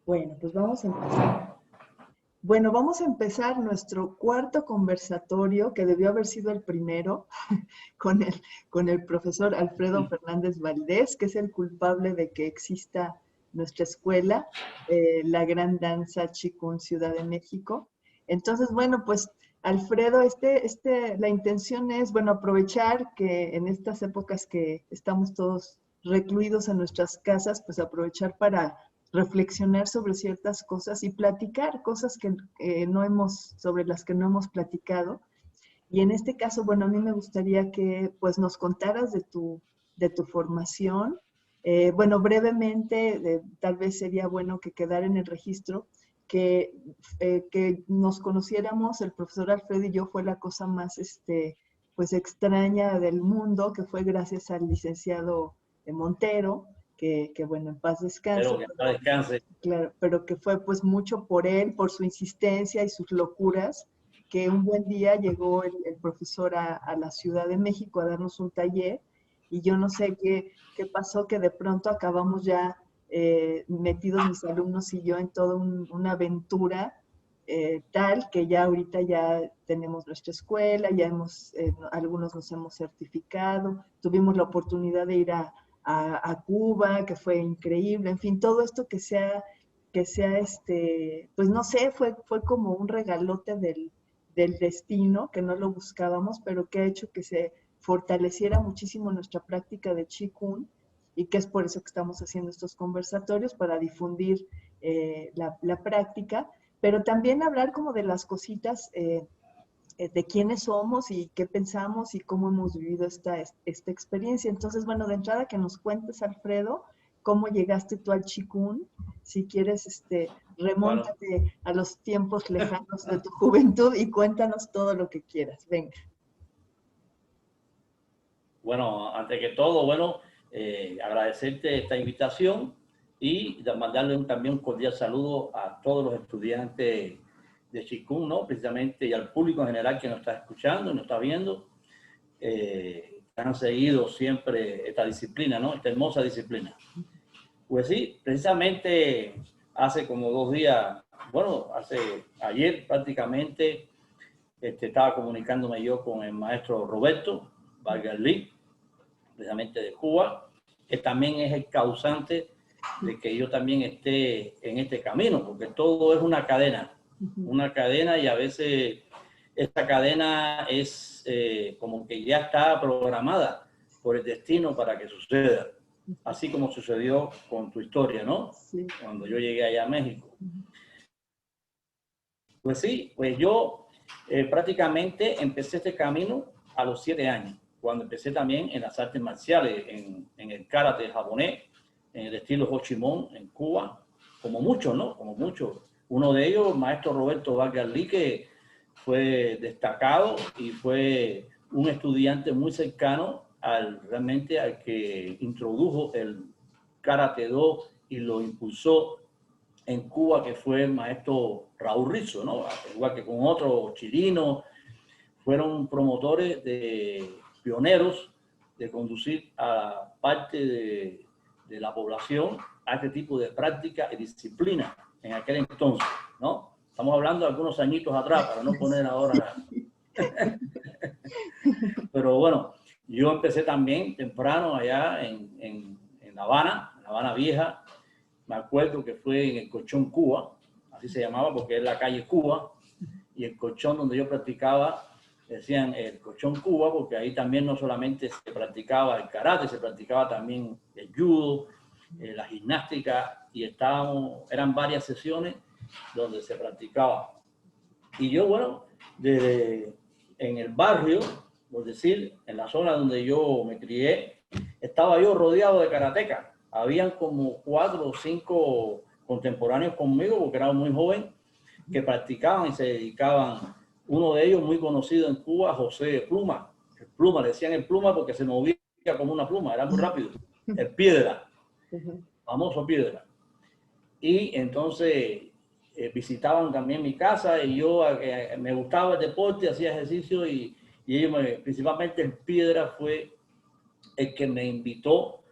Bueno, pues vamos a empezar. Bueno, vamos a empezar nuestro cuarto conversatorio, que debió haber sido el primero, con el profesor Alfredo Fernández Valdés, que es el culpable de que exista nuestra escuela, la Gran Danza Chikun Ciudad de México. Entonces, bueno, pues Alfredo, la intención es, bueno, aprovechar que en estas épocas que estamos todos recluidos en nuestras casas, pues aprovechar para reflexionar sobre ciertas cosas y platicar cosas que sobre las que no hemos platicado. Y en este caso, bueno, a mí me gustaría que pues nos contaras de tu formación. Bueno, brevemente, tal vez sería bueno que quedara en el registro que nos conociéramos, el profesor Alfredo y yo, fue la cosa más pues extraña del mundo, que fue gracias al licenciado Montero, que bueno, en paz descanse. Pero que no descanse. Claro, pero que fue pues mucho por él, por su insistencia y sus locuras, que un buen día llegó el profesor a la Ciudad de México a darnos un taller y yo no sé qué pasó, que de pronto acabamos ya metidos mis alumnos y yo en toda una aventura tal que ya ahorita ya tenemos nuestra escuela, ya algunos nos hemos certificado, tuvimos la oportunidad de ir a Cuba, que fue increíble, en fin, todo esto que sea pues no sé, fue como un regalote del destino, que no lo buscábamos, pero que ha hecho que se fortaleciera muchísimo nuestra práctica de Qigong, y que es por eso que estamos haciendo estos conversatorios, para difundir la práctica, pero también hablar como de las cositas de quiénes somos y qué pensamos y cómo hemos vivido esta experiencia. Entonces, bueno, de entrada que nos cuentes, Alfredo, cómo llegaste tú al Qigong. Si quieres, Bueno, remóntate a los tiempos lejanos de tu juventud y cuéntanos todo lo que quieras. Venga. bueno, antes que todo, bueno, agradecerte esta invitación y mandarle también un cordial saludo a todos los estudiantes de Qigong, ¿no? Precisamente, y al público en general que nos está escuchando, nos está viendo, que han seguido siempre esta disciplina, ¿no? Esta hermosa disciplina. Pues sí, precisamente hace como 2 días, bueno, ayer prácticamente, estaba comunicándome yo con el maestro Roberto Vargas Lee, precisamente de Cuba, que también es el causante de que yo también esté en este camino, porque todo es una cadena, y a veces esta cadena es como que ya está programada por el destino para que suceda, así como sucedió con tu historia, ¿no? Sí. Cuando yo llegué allá a México. Pues sí, pues yo prácticamente empecé este camino a los 7 años, cuando empecé también en las artes marciales, en el karate japonés, en el estilo Ho Chi Minh en Cuba, como muchos, ¿no? Como muchos. Uno de ellos, el maestro Roberto Vargas Lee, que fue destacado y fue un estudiante muy cercano realmente al que introdujo el Karate Do y lo impulsó en Cuba, que fue el maestro Raúl Rizzo, ¿no? Igual que con otros chilenos, fueron promotores pioneros de conducir a parte de la población a este tipo de práctica y disciplina en aquel entonces, ¿no? Estamos hablando de algunos añitos atrás, para no poner ahora. Pero bueno, yo empecé también temprano allá en La Habana Vieja. Me acuerdo que fue en el Colchón Cuba, así se llamaba porque es la calle Cuba, y el colchón donde yo practicaba, decían el Colchón Cuba, porque ahí también no solamente se practicaba el karate, se practicaba también el judo, la gimnástica, y eran varias sesiones donde se practicaba. Y yo, bueno, en el barrio, por decir, en la zona donde yo me crié, estaba yo rodeado de karatecas. Habían como 4 o 5 contemporáneos conmigo, porque era muy joven, que practicaban y se dedicaban. Uno de ellos, muy conocido en Cuba, José Pluma. El Pluma, le decían el Pluma porque se movía como una pluma, era muy rápido. El Piedra, famoso Piedra. Y entonces visitaban también mi casa, y yo me gustaba el deporte, hacía ejercicio, y ellos, principalmente el Piedra, fue el que me invitó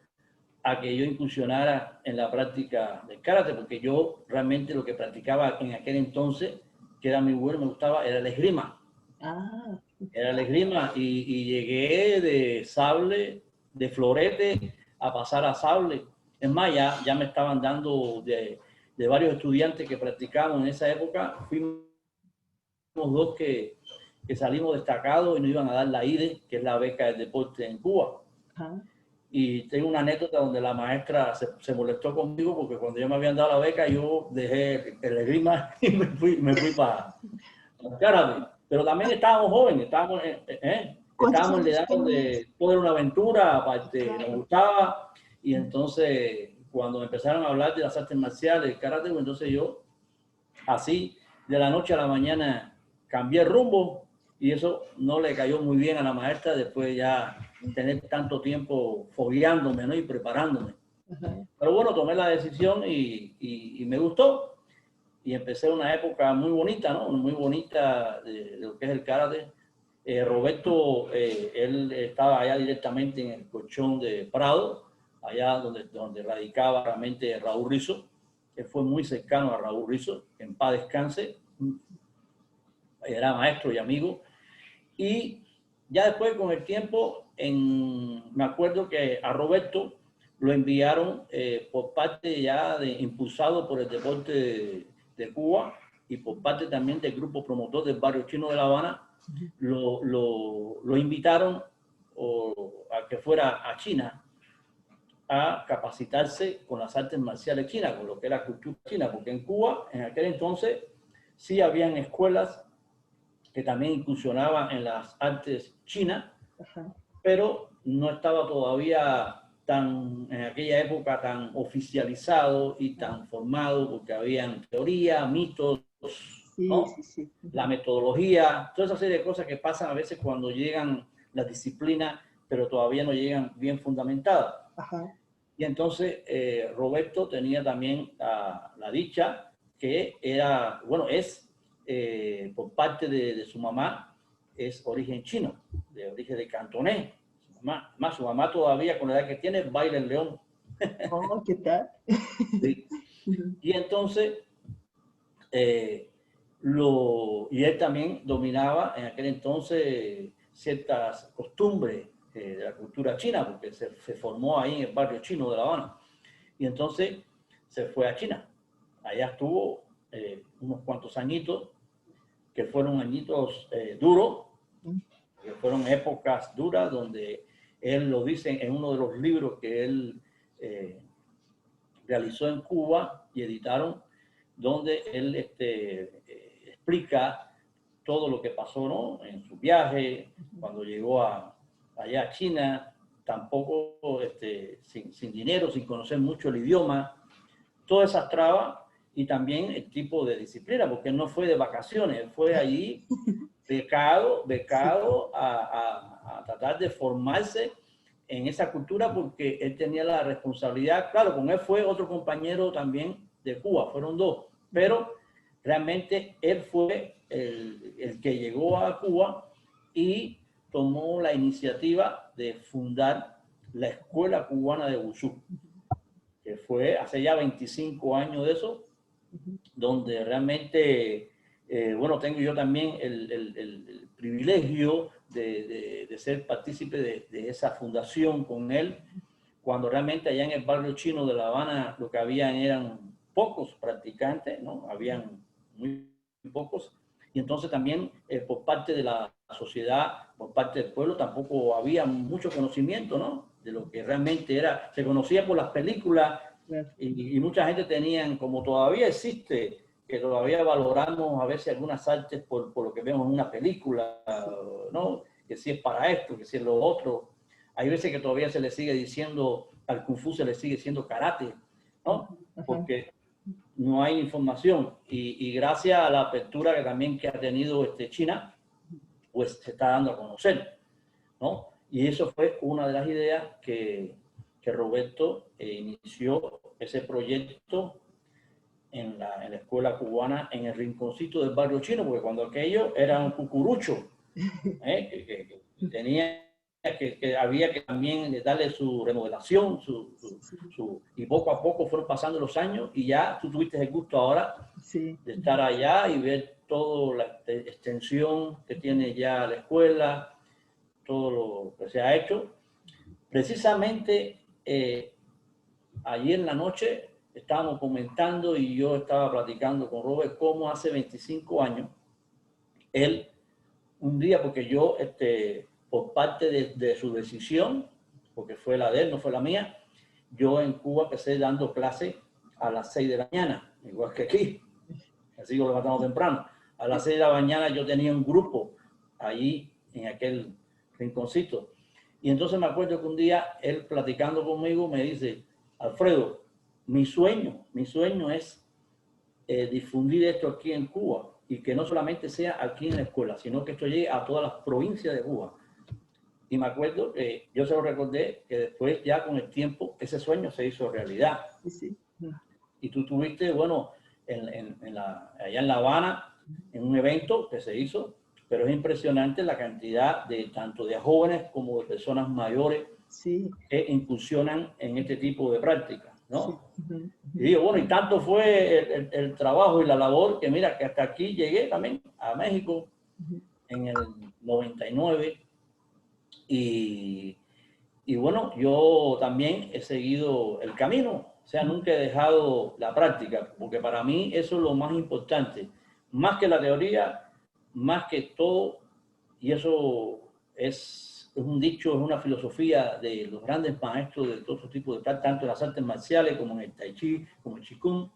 a que yo incursionara en la práctica del karate, porque yo realmente lo que practicaba en aquel entonces, que era muy bueno, me gustaba, era el esgrima. Ah, Era el esgrima y llegué de sable, de florete, a pasar a sable. Es más, ya me estaban dando de varios estudiantes que practicaban en esa época, fuimos dos que salimos destacados y nos iban a dar la IDE, que es la beca del deporte en Cuba. ajá. Y tengo una anécdota donde la maestra se molestó conmigo porque cuando yo me habían dado la beca, yo dejé el esgrima y me fui para karate. Pero también estábamos jóvenes, ¿Cuántos estábamos en la años edad tenías? donde todo era una aventura, aparte nos Claro. gustaba. Y entonces, cuando empezaron a hablar de las artes marciales, el karate, pues entonces yo, así, de la noche a la mañana, cambié el rumbo y eso no le cayó muy bien a la maestra después ya tener tanto tiempo fogueándome, ¿no? Y preparándome. Ajá. Pero bueno, tomé la decisión y me gustó y empecé una época muy bonita, ¿no? Muy bonita de lo que es el karate. Roberto, él estaba allá directamente en el colchón de Prado, allá donde radicaba realmente Raúl Rizzo. Él fue muy cercano a Raúl Rizzo, en paz descanse, era maestro y amigo. Y ya después, con el tiempo, me acuerdo que a Roberto lo enviaron por parte ya impulsado por el deporte de Cuba y por parte también del grupo promotor del barrio chino de La Habana, lo invitaron a que fuera a China a capacitarse con las artes marciales chinas, con lo que era cultura china, porque en Cuba, en aquel entonces, sí habían escuelas que también incursionaban en las artes chinas, Ajá. pero no estaba todavía en aquella época tan oficializado y tan formado, porque habían teoría, mitos, Sí, ¿no? sí, sí. La metodología, toda esa serie de cosas que pasan a veces cuando llegan las disciplinas, pero todavía no llegan bien fundamentadas. Ajá. Y entonces Roberto tenía también la dicha que era, bueno, por parte de su mamá, es origen chino, de origen de cantonés. Su mamá todavía con la edad que tiene baila el león. Oh, ¿qué tal? Sí. Y entonces, eh, y él también dominaba en aquel entonces ciertas costumbres de la cultura china, porque se formó ahí en el barrio chino de La Habana. Y entonces se fue a China. Allá estuvo unos cuantos añitos, que fueron añitos duros, que fueron épocas duras, donde él lo dice en uno de los libros que él realizó en Cuba y editaron, donde él explica todo lo que pasó, ¿no? En su viaje, cuando llegó allá a China, tampoco sin dinero, sin conocer mucho el idioma, todas esas trabas y también el tipo de disciplina, porque él no fue de vacaciones, fue allí Sí, becado a tratar de formarse en esa cultura porque él tenía la responsabilidad, claro, con él fue otro compañero también de Cuba, fueron dos, pero realmente él fue el que llegó a Cuba y tomó la iniciativa de fundar la Escuela Cubana de Wushu, que fue hace ya 25 años de eso, donde realmente, bueno, tengo yo también el privilegio de ser partícipe de esa fundación con él, cuando realmente allá en el barrio chino de La Habana lo que habían eran pocos practicantes, ¿no? Habían muy pocos. Y entonces también por parte de la sociedad, por parte del pueblo, tampoco había mucho conocimiento, ¿no? De lo que realmente era. Se conocía por las películas claro. y mucha gente tenían, como todavía existe, que todavía valoramos a veces algunas artes por lo que vemos en una película, Sí. ¿no? Que si es para esto, que si es lo otro. Hay veces que todavía se le sigue diciendo, al Kung Fu se le sigue diciendo karate, ¿no? Ajá. Porque no hay información. Y gracias a la apertura que ha tenido China, pues se está dando a conocer, ¿no? Y eso fue una de las ideas que Roberto inició ese proyecto en la escuela cubana en el rinconcito del barrio chino, porque cuando aquello era un cucurucho, que tenía que había que también darle su remodelación, y poco a poco fueron pasando los años y ya tú tuviste el gusto ahora Sí. de estar allá y ver toda la extensión que tiene ya la escuela, todo lo que se ha hecho. Precisamente ayer en la noche estábamos comentando y yo estaba platicando con Robert cómo hace 25 años él, un día, porque yo, por parte de su decisión, porque fue la de él, no fue la mía, yo en Cuba empecé dando clases a las 6 de la mañana, igual que aquí, así que lo levantamos temprano. A las 6 de la mañana yo tenía un grupo allí en aquel rinconcito. Y entonces me acuerdo que un día él platicando conmigo me dice, Alfredo, mi sueño es difundir esto aquí en Cuba y que no solamente sea aquí en la escuela, sino que esto llegue a todas las provincias de Cuba. Y me acuerdo que yo se lo recordé que después ya con el tiempo ese sueño se hizo realidad. Sí. Y tú tuviste, bueno, allá en La Habana, en un evento que se hizo, pero es impresionante la cantidad de tanto de jóvenes como de personas mayores que incursionan en este tipo de prácticas, ¿no? Sí. Y digo, bueno, y tanto fue el trabajo y la labor que mira, que hasta aquí llegué también a México en el 99 y bueno, yo también he seguido el camino, o sea, nunca he dejado la práctica, porque para mí eso es lo más importante, más que la teoría, más que todo, y eso es un dicho, es una filosofía de los grandes maestros de todos tipos de tanto en las artes marciales como en el tai chi, como el qigong,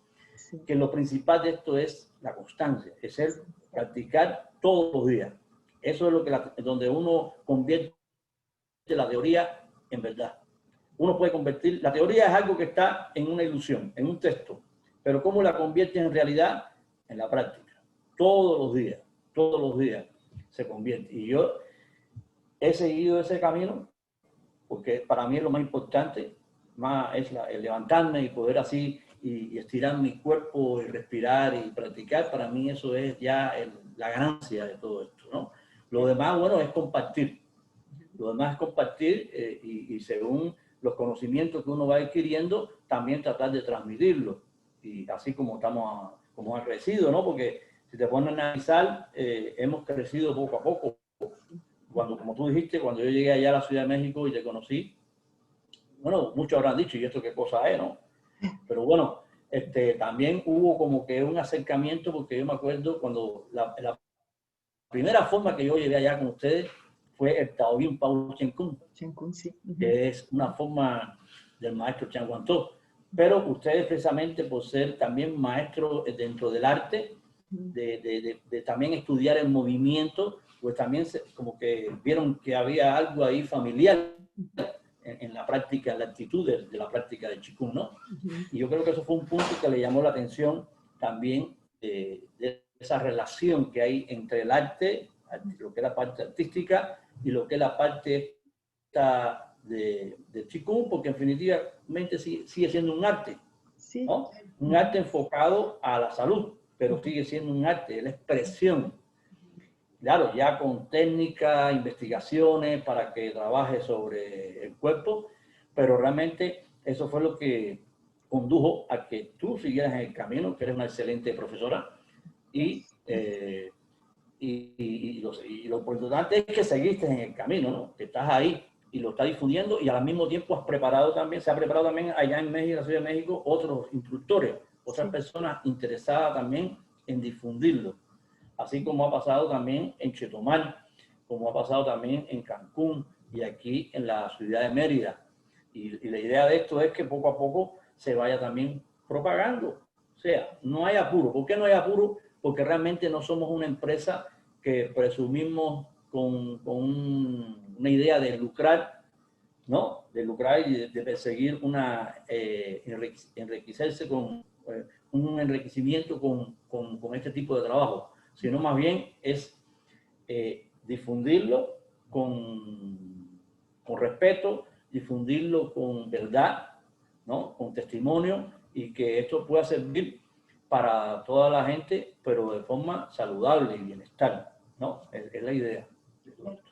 que lo principal de esto es la constancia, es el practicar todos los días. Eso es lo que donde uno convierte la teoría en verdad. Uno puede convertir, la teoría es algo que está en una ilusión, en un texto, pero ¿cómo la convierte en realidad? En la práctica. Todos los días se convierte. Y yo he seguido ese camino porque para mí es lo más importante, más es el levantarme y poder así y estirar mi cuerpo y respirar y practicar. Para mí eso es ya la ganancia de todo esto, ¿no? Lo demás, bueno, es compartir. Lo demás es compartir y según los conocimientos que uno va adquiriendo, también tratar de transmitirlo. Y así como como ha crecido, ¿no? Porque si te pones a analizar, hemos crecido poco a poco. Como tú dijiste, cuando yo llegué allá a la Ciudad de México y te conocí, bueno, muchos habrán dicho, ¿y esto qué cosa es, no? Pero bueno, también hubo como que un acercamiento, porque yo me acuerdo cuando la primera forma que yo llegué allá con ustedes fue el Taoyuan Pao Chen Kung, sí. que es una forma del maestro Chan Guan To. Pero ustedes precisamente por ser también maestros dentro del arte, de también estudiar el movimiento, pues también como que vieron que había algo ahí familiar en la práctica, en la actitud de la práctica del Qigong, ¿no? Y yo creo que eso fue un punto que le llamó la atención también de esa relación que hay entre el arte, lo que es la parte artística y lo que es la parte de Qigong, porque definitivamente sigue siendo un arte, ¿no? Un arte enfocado a la salud, pero sigue siendo un arte, la expresión. Claro, ya con técnica, investigaciones para que trabaje sobre el cuerpo, pero realmente eso fue lo que condujo a que tú siguieras en el camino, que eres una excelente profesora, y lo importante es que seguiste en el camino, ¿no? Que estás ahí y lo estás difundiendo y al mismo tiempo se ha preparado también allá en México, en la Ciudad de México, otros instructores, otras personas interesadas también en difundirlo. Así como ha pasado también en Chetumal, como ha pasado también en Cancún y aquí en la ciudad de Mérida. Y la idea de esto es que poco a poco se vaya también propagando. O sea, no hay apuro. ¿Por qué no hay apuro? Porque realmente no somos una empresa que presumimos con una idea de lucrar, ¿no? De lucrar y de perseguir enriquecerse con un enriquecimiento con este tipo de trabajo, sino más bien es difundirlo con respeto, difundirlo con verdad, ¿no? Con testimonio y que esto pueda servir para toda la gente, pero de forma saludable y bienestar, ¿no? Es la idea de todo esto.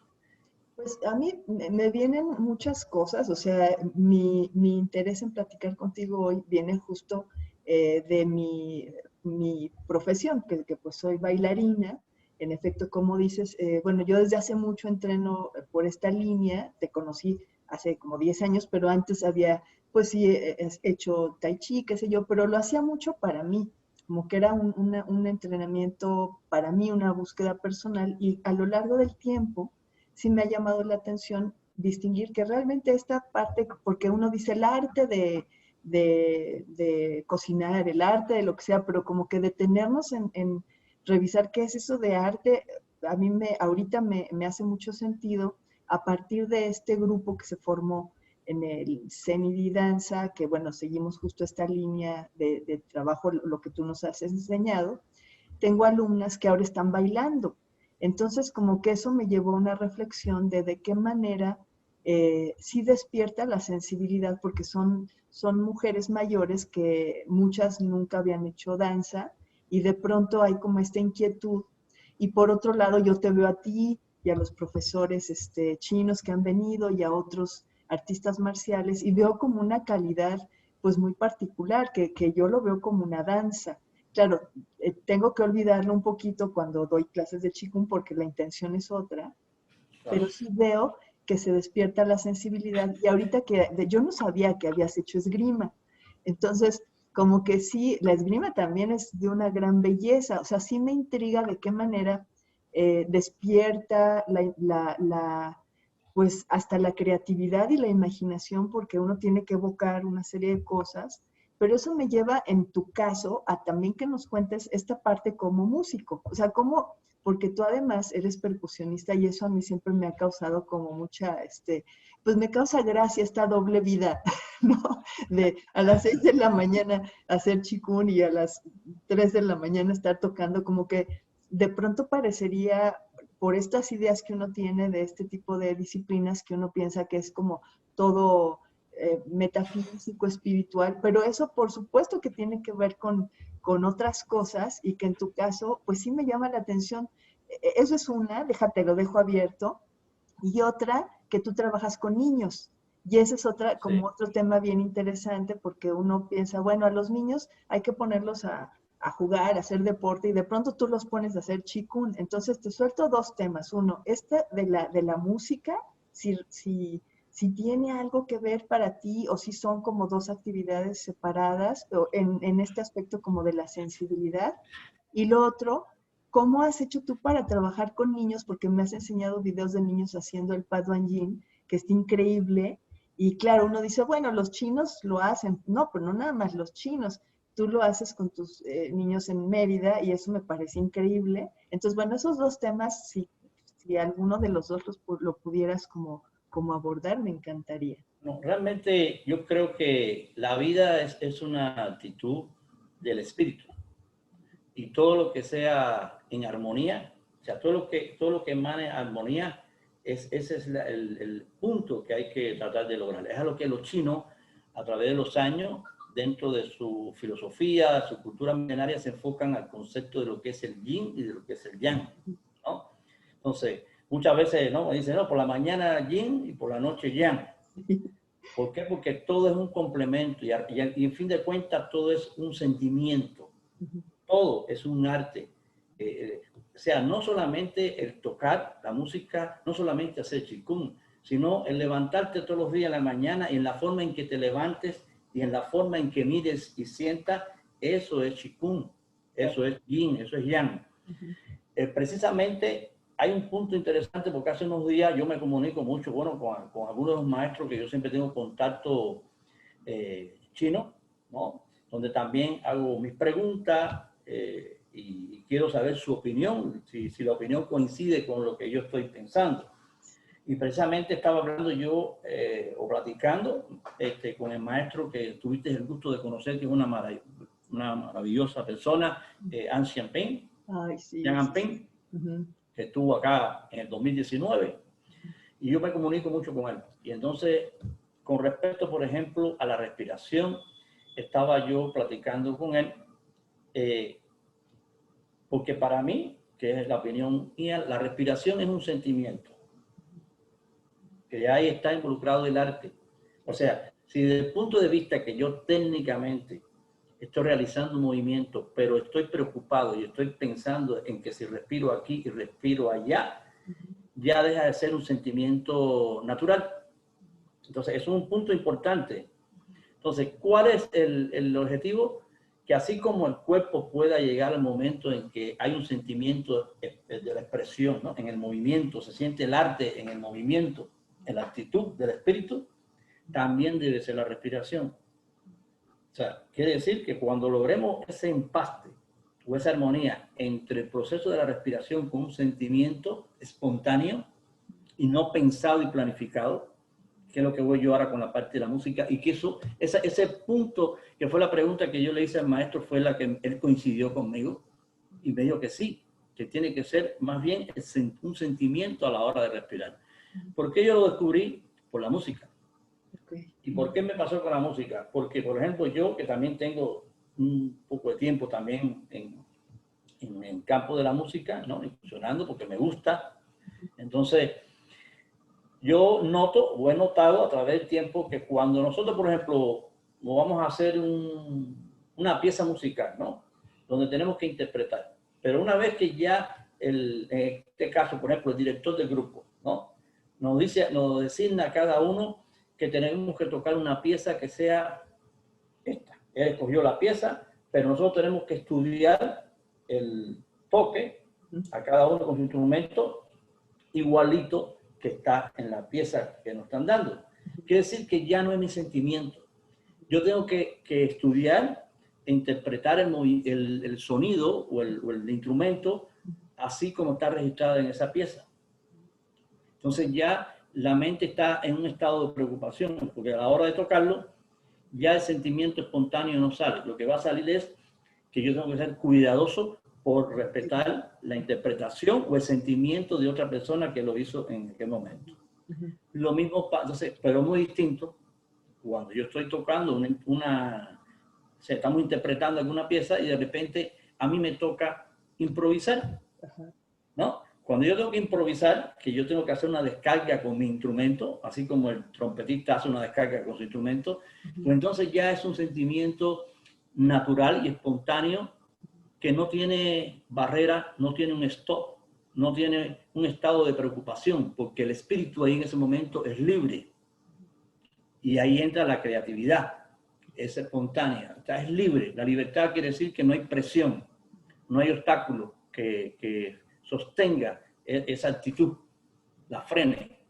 Pues a mí me vienen muchas cosas, o sea, mi interés en platicar contigo hoy viene justo de mi profesión, que pues soy bailarina. En efecto, como dices, bueno, yo desde hace mucho entreno por esta línea, te conocí hace como 10 años, pero antes había, pues sí, hecho tai chi, qué sé yo, pero lo hacía mucho para mí, como que era un entrenamiento para mí, una búsqueda personal, y a lo largo del tiempo sí me ha llamado la atención distinguir que realmente esta parte, porque uno dice el arte de cocinar, el arte de lo que sea, pero como que detenernos en revisar qué es eso de arte, a mí ahorita me hace mucho sentido a partir de este grupo que se formó en el CENIDI Danza, que bueno, seguimos justo esta línea de trabajo, lo que tú nos has enseñado. Tengo alumnas que ahora están bailando. Entonces, como que eso me llevó a una reflexión de qué manera sí despierta la sensibilidad, porque son mujeres mayores que muchas nunca habían hecho danza y de pronto hay como esta inquietud. Y por otro lado, yo te veo a ti y a los profesores chinos que han venido y a otros artistas marciales y veo como una calidad pues muy particular, que yo lo veo como una danza. Claro, tengo que olvidarlo un poquito cuando doy clases de Qigong porque la intención es otra, Claro. pero sí veo que se despierta la sensibilidad y ahorita yo no sabía que habías hecho esgrima, entonces como que sí, la esgrima también es de una gran belleza, o sea, sí me intriga de qué manera despierta pues hasta la creatividad y la imaginación porque uno tiene que evocar una serie de cosas, pero eso me lleva en tu caso a también que nos cuentes esta parte como músico, o sea, cómo, porque tú además eres percusionista y eso a mí siempre me ha causado como mucha, pues me causa gracia esta doble vida, ¿no? De a las 6 de la mañana hacer chikun y a las 3 de la mañana estar tocando, como que de pronto parecería, por estas ideas que uno tiene de este tipo de disciplinas, que uno piensa que es como todo metafísico, espiritual, pero eso por supuesto que tiene que ver con otras cosas y que en tu caso, pues sí me llama la atención. Eso es una, déjate, lo dejo abierto, y otra, que tú trabajas con niños. Y ese es otra, como Sí. otro tema bien interesante, porque uno piensa, bueno, a los niños hay que ponerlos a jugar, a hacer deporte, y de pronto tú los pones a hacer chikun. Entonces te suelto dos temas. Uno, este de la música, si tiene algo que ver para ti o si son como dos actividades separadas o en este aspecto como de la sensibilidad. Y lo otro, ¿cómo has hecho tú para trabajar con niños? Porque me has enseñado videos de niños haciendo el Paduan Yin, que está increíble. Y claro, uno dice, bueno, los chinos lo hacen. No, pero no nada más los chinos. Tú lo haces con tus niños en Mérida y eso me parece increíble. Entonces, bueno, esos dos temas, si alguno de los dos lo pudieras como abordar, me encantaría. No, realmente yo creo que la vida es una actitud del espíritu y todo lo que sea en armonía, o sea, todo lo que emane armonía, ese es el punto que hay que tratar de lograr. Es a lo que los chinos, a través de los años, dentro de su filosofía, su cultura milenaria, se enfocan al concepto de lo que es el yin y de lo que es el yang, ¿no? Entonces, muchas veces, ¿no? Dicen, no, por la mañana yin y por la noche yang. ¿Por qué? Porque todo es un complemento y en fin de cuentas todo es un sentimiento, todo es un arte. O sea, no solamente el tocar la música, no solamente hacer chikung, sino el levantarte todos los días en la mañana y en la forma en que te levantes y en la forma en que mires y sientas, eso es chikung, eso es yin, eso es yang. Precisamente hay un punto interesante porque hace unos días yo me comunico mucho, bueno, con algunos de los maestros que yo siempre tengo contacto chino, ¿no? Donde también hago mis preguntas y quiero saber su opinión, si la opinión coincide con lo que yo estoy pensando. Y precisamente estaba hablando yo o platicando con el maestro que tuviste el gusto de conocer, que es una maravillosa persona, An Xianping, Ay, sí. Yang Anping, que estuvo acá en el 2019, y yo me comunico mucho con él. Y entonces, con respecto, por ejemplo, a la respiración, estaba yo platicando con él, porque para mí, que es la opinión mía, la respiración es un sentimiento. porque ya ahí está involucrado el arte. O sea, si desde el punto de vista que yo técnicamente estoy realizando un movimiento, pero estoy preocupado y estoy pensando en que si respiro aquí y respiro allá, ya deja de ser un sentimiento natural. Entonces, eso es un punto importante. Entonces, ¿cuál es el objetivo? Que así como el cuerpo pueda llegar al momento en que hay un sentimiento de la expresión, ¿no? En el movimiento, se siente el arte en el movimiento, en la actitud del espíritu, también debe ser la respiración. O sea, quiere decir que cuando logremos ese empaste o esa armonía entre el proceso de la respiración con un sentimiento espontáneo y no pensado y planificado, que es lo que voy yo ahora con la parte de la música, y que ese punto, que fue la pregunta que yo le hice al maestro, fue la que él coincidió conmigo, y me dijo que sí, que tiene que ser más bien un sentimiento a la hora de respirar. ¿Por qué yo lo descubrí? Por la música. ¿Y por qué me pasó con la música? Porque, por ejemplo, yo que también tengo un poco de tiempo también en el campo de la música, ¿no? Incursionando porque me gusta. Entonces, yo noto o he notado a través del tiempo que cuando nosotros, por ejemplo, vamos a hacer una pieza musical, ¿no? Donde tenemos que interpretar. Pero una vez que ya, en este caso, por ejemplo, el director del grupo, ¿no? Nos designa a cada uno que tenemos que tocar una pieza que sea esta. Él escogió la pieza, pero nosotros tenemos que estudiar el toque a cada uno con su instrumento igualito que está en la pieza que nos están dando. Quiere decir que ya no es mi sentimiento. Yo tengo que estudiar e interpretar el sonido o el instrumento así como está registrado en esa pieza. Entonces ya la mente está en un estado de preocupación, porque a la hora de tocarlo, ya el sentimiento espontáneo no sale. Lo que va a salir es que yo tengo que ser cuidadoso por respetar la interpretación o el sentimiento de otra persona que lo hizo en aquel momento. Lo mismo pasa, pero muy distinto, cuando yo estoy tocando estamos interpretando alguna pieza y de repente a mí me toca improvisar, ¿no? Cuando yo tengo que improvisar, que yo tengo que hacer una descarga con mi instrumento, así como el trompetista hace una descarga con su instrumento, pues entonces ya es un sentimiento natural y espontáneo que no tiene barrera, no tiene un stop, no tiene un estado de preocupación, porque el espíritu ahí en ese momento es libre. Y ahí entra la creatividad, es espontánea, es libre. La libertad quiere decir que no hay presión, no hay obstáculo que sostenga esa actitud, la frene.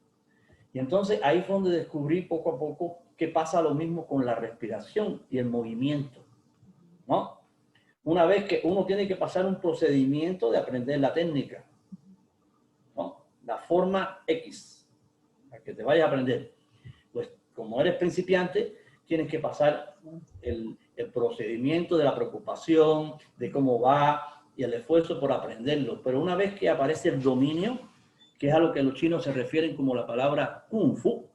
Y entonces ahí fue donde descubrí poco a poco que pasa lo mismo con la respiración y el movimiento, ¿no? Una vez que uno tiene que pasar un procedimiento de aprender la técnica, ¿no? La forma X, para que te vayas a aprender. Pues como eres principiante, tienes que pasar el procedimiento de la preocupación, de cómo va, y el esfuerzo por aprenderlo. Pero una vez que aparece el dominio, que es a lo que los chinos se refieren como la palabra Kung Fu,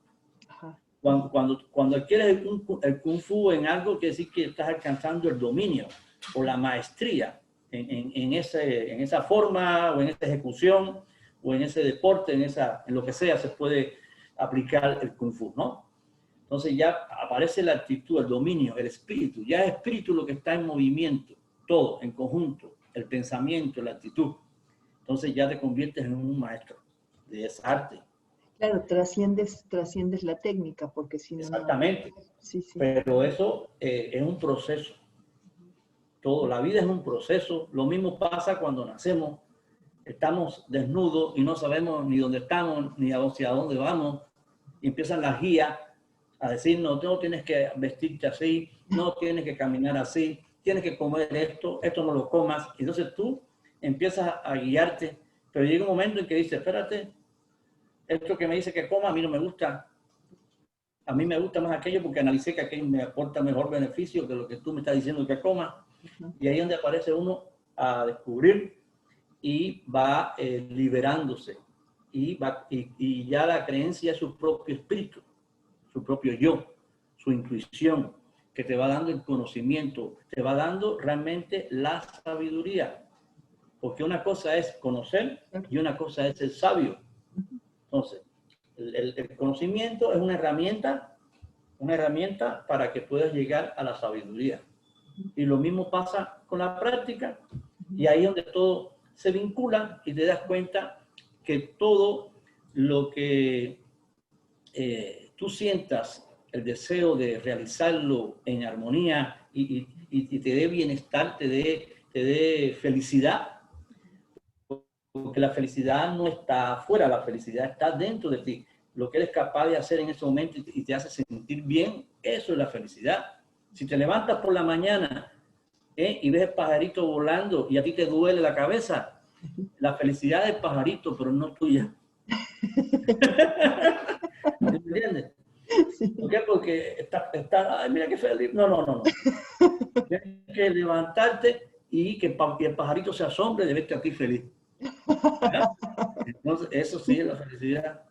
cuando adquieres el Kung Fu en algo, quiere decir que estás alcanzando el dominio o la maestría en esa forma o en esa ejecución o en ese deporte, en lo que sea, se puede aplicar el Kung Fu, ¿no? Entonces ya aparece la actitud, el dominio, el espíritu. Ya es espíritu lo que está en movimiento, todo en conjunto, el pensamiento, la actitud. Entonces ya te conviertes en un maestro de esa arte. Claro, trasciendes la técnica, porque si no... Exactamente. No... Sí, sí. Pero eso es un proceso. Todo, la vida es un proceso. Lo mismo pasa cuando nacemos. Estamos desnudos y no sabemos ni dónde estamos, ni hacia dónde vamos. Y empiezan las guías a decir, no tienes que vestirte así, no tienes que caminar así, tienes que comer esto no lo comas. Y entonces tú empiezas a guiarte, pero llega un momento en que dices, espérate, esto que me dice que coma a mí no me gusta. A mí me gusta más aquello porque analicé que aquello me aporta mejor beneficio que lo que tú me estás diciendo que coma. Y ahí es donde aparece uno a descubrir y va liberándose. Y ya la creencia es su propio espíritu, su propio yo, su intuición, que te va dando el conocimiento, te va dando realmente la sabiduría. Porque una cosa es conocer y una cosa es ser sabio. Entonces, El conocimiento es una herramienta para que puedas llegar a la sabiduría. Y lo mismo pasa con la práctica, y ahí es donde todo se vincula y te das cuenta que todo lo que tú sientas el deseo de realizarlo en armonía y te dé bienestar, te dé felicidad, porque la felicidad no está afuera, la felicidad está dentro de ti. Lo que eres capaz de hacer en ese momento y te hace sentir bien, eso es la felicidad. Si te levantas por la mañana y ves el pajarito volando y a ti te duele la cabeza, la felicidad es del pajarito, pero no tuya. ¿Me entiendes? Sí. ¿Por qué? Porque está, ay, mira qué feliz. No. Tienes que levantarte y que el pajarito se asombre de verte a ti feliz. ¿verdad? Entonces, eso sí es la felicidad.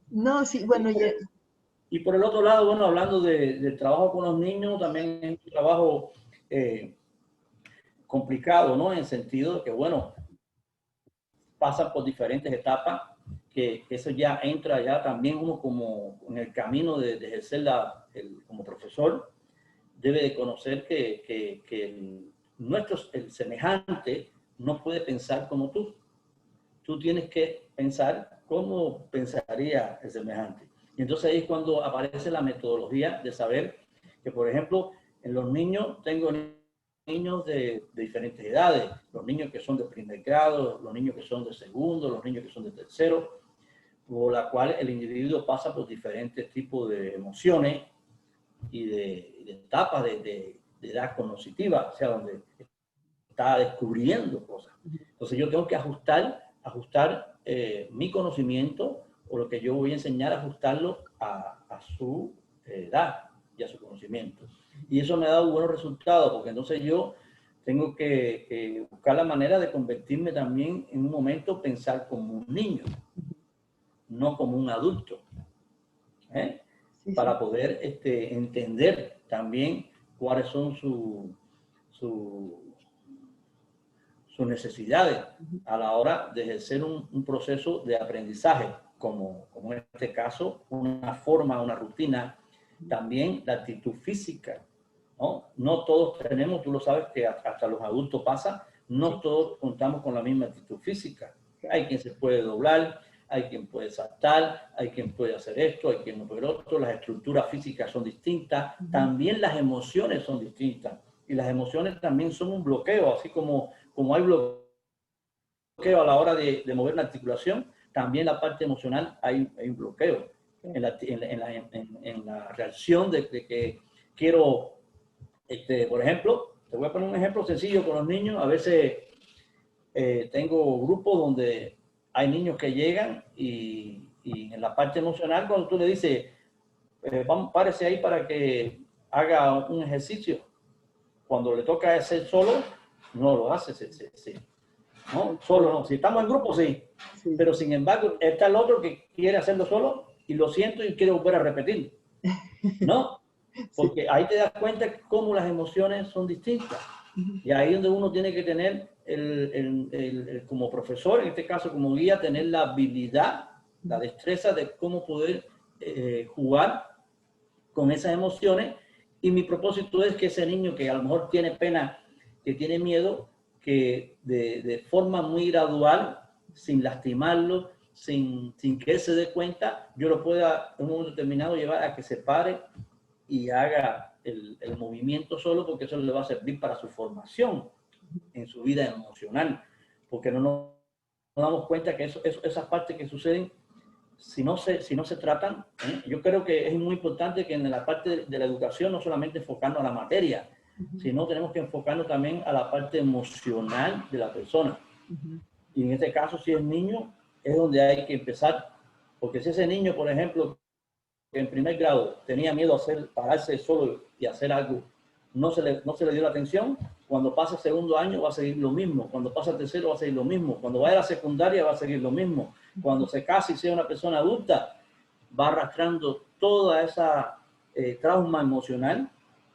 No, sí, bueno, Y por el otro lado, bueno, hablando del trabajo con los niños, también es un trabajo complicado, ¿no? En el sentido de que, bueno, pasan por diferentes etapas, que eso ya entra ya también uno como en el camino de ejercer como profesor, debe de conocer que el semejante no puede pensar como tú. Tú tienes que pensar cómo pensaría el semejante. Y entonces ahí es cuando aparece la metodología de saber que, por ejemplo, en los niños, tengo niños de diferentes edades, los niños que son de primer grado, los niños que son de segundo, los niños que son de tercero, por la cual el individuo pasa por diferentes tipos de emociones y de etapas de edad cognitiva, o sea, donde está descubriendo cosas. Entonces yo tengo que ajustar mi conocimiento o lo que yo voy a enseñar, ajustarlo a su edad y a su conocimiento. Y eso me ha dado buenos resultados, porque entonces yo tengo que buscar la manera de convertirme también en un momento pensar como un niño, no como un adulto, sí, para poder entender también cuáles son sus necesidades a la hora de ejercer un proceso de aprendizaje, como en este caso, una forma, una rutina. También la actitud física, ¿no? No todos tenemos, tú lo sabes que hasta los adultos pasa, no todos contamos con la misma actitud física. Hay quien se puede doblar, hay quien puede saltar, hay quien puede hacer esto, hay quien no puede otro, las estructuras físicas son distintas, también las emociones son distintas. Y las emociones también son un bloqueo, así como hay bloqueo a la hora de mover la articulación, también la parte emocional hay un bloqueo en la reacción de que quiero, por ejemplo, te voy a poner un ejemplo sencillo con los niños. A veces tengo grupos donde hay niños que llegan y en la parte emocional, cuando tú le dices, vamos, párese ahí para que haga un ejercicio, cuando le toca hacer solo, no lo hace. ¿No? Solo no. Si estamos en grupo, sí. Pero sin embargo, está el otro que quiere hacerlo solo y lo siento y quiere volver a repetir. ¿No? Porque ahí te das cuenta cómo las emociones son distintas. Y ahí es donde uno tiene que tener, como profesor, en este caso como guía, tener la habilidad, la destreza de cómo poder jugar con esas emociones. Y mi propósito es que ese niño que a lo mejor tiene pena, que tiene miedo, que de forma muy gradual, sin lastimarlo, sin que él se dé cuenta, yo lo pueda en un momento determinado llevar a que se pare y haga el movimiento solo, porque eso le va a servir para su formación en su vida emocional, porque no nos damos cuenta que esas partes que suceden, si no se tratan, yo creo que es muy importante que en la parte de la educación no solamente enfocarnos a la materia, sino tenemos que enfocarnos también a la parte emocional de la persona. Y en este caso, si es niño, es donde hay que empezar, porque si ese niño, por ejemplo, que en primer grado tenía miedo a pararse solo y hacer algo, no se le dio la atención, cuando pasa el segundo año va a seguir lo mismo, cuando pasa el tercero va a seguir lo mismo, cuando vaya a la secundaria va a seguir lo mismo, cuando se case y sea una persona adulta, va arrastrando toda esa trauma emocional,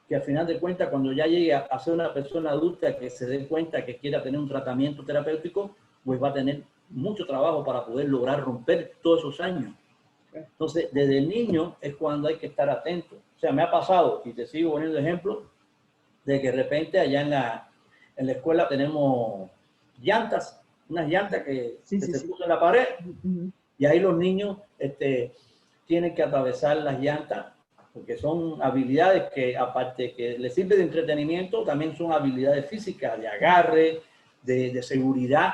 que al final de cuentas, cuando ya llegue a ser una persona adulta que se dé cuenta que quiera tener un tratamiento terapéutico, pues va a tener mucho trabajo para poder lograr romper todos esos años. Entonces, desde el niño es cuando hay que estar atento. O sea, me ha pasado, y te sigo poniendo ejemplo, de que de repente allá en la escuela tenemos llantas, unas llantas que se puso en la pared, y ahí los niños tienen que atravesar las llantas, porque son habilidades que, aparte que les sirve de entretenimiento, también son habilidades físicas, de agarre, de seguridad.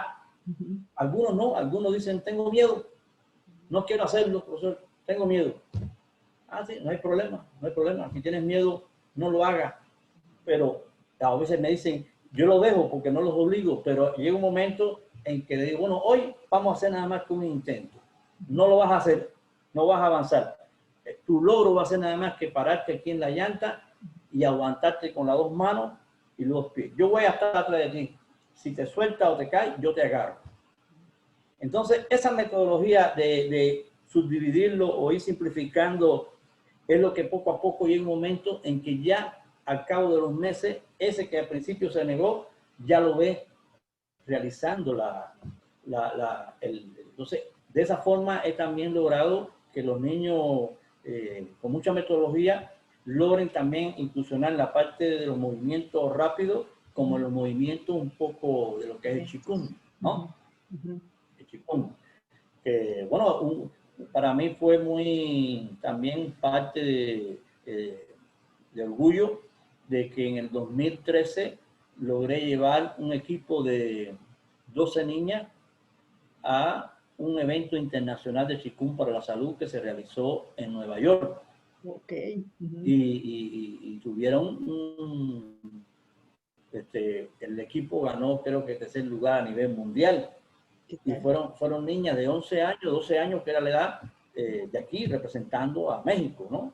Algunos no, algunos dicen, tengo miedo, no quiero hacerlo, profesor, tengo miedo. Ah, sí, no hay problema, no hay problema. Si tienes miedo, no lo hagas. Pero a veces me dicen, yo lo dejo porque no los obligo, pero llega un momento en que le digo, bueno, hoy vamos a hacer nada más que un intento. No lo vas a hacer, no vas a avanzar. Tu logro va a ser nada más que pararte aquí en la llanta y aguantarte con las dos manos y los dos pies. Yo voy a estar atrás de ti. Si te suelta o te caes, yo te agarro. Entonces, esa metodología de subdividirlo o ir simplificando es lo que poco a poco llega un momento en que ya al cabo de los meses, ese que al principio se negó, ya lo ve realizando entonces, de esa forma he también logrado que los niños con mucha metodología logren también incursionar la parte de los movimientos rápidos como los movimientos un poco de lo que es el Qigong, ¿no? El Qigong. Bueno, para mí fue muy también parte de orgullo de que en el 2013 logré llevar un equipo de 12 niñas a un evento internacional de Qigong para la salud que se realizó en Nueva York. Okay. Y tuvieron el equipo ganó creo que tercer lugar a nivel mundial. Y fueron niñas de 11 años, 12 años, que era la edad de aquí, representando a México, ¿no?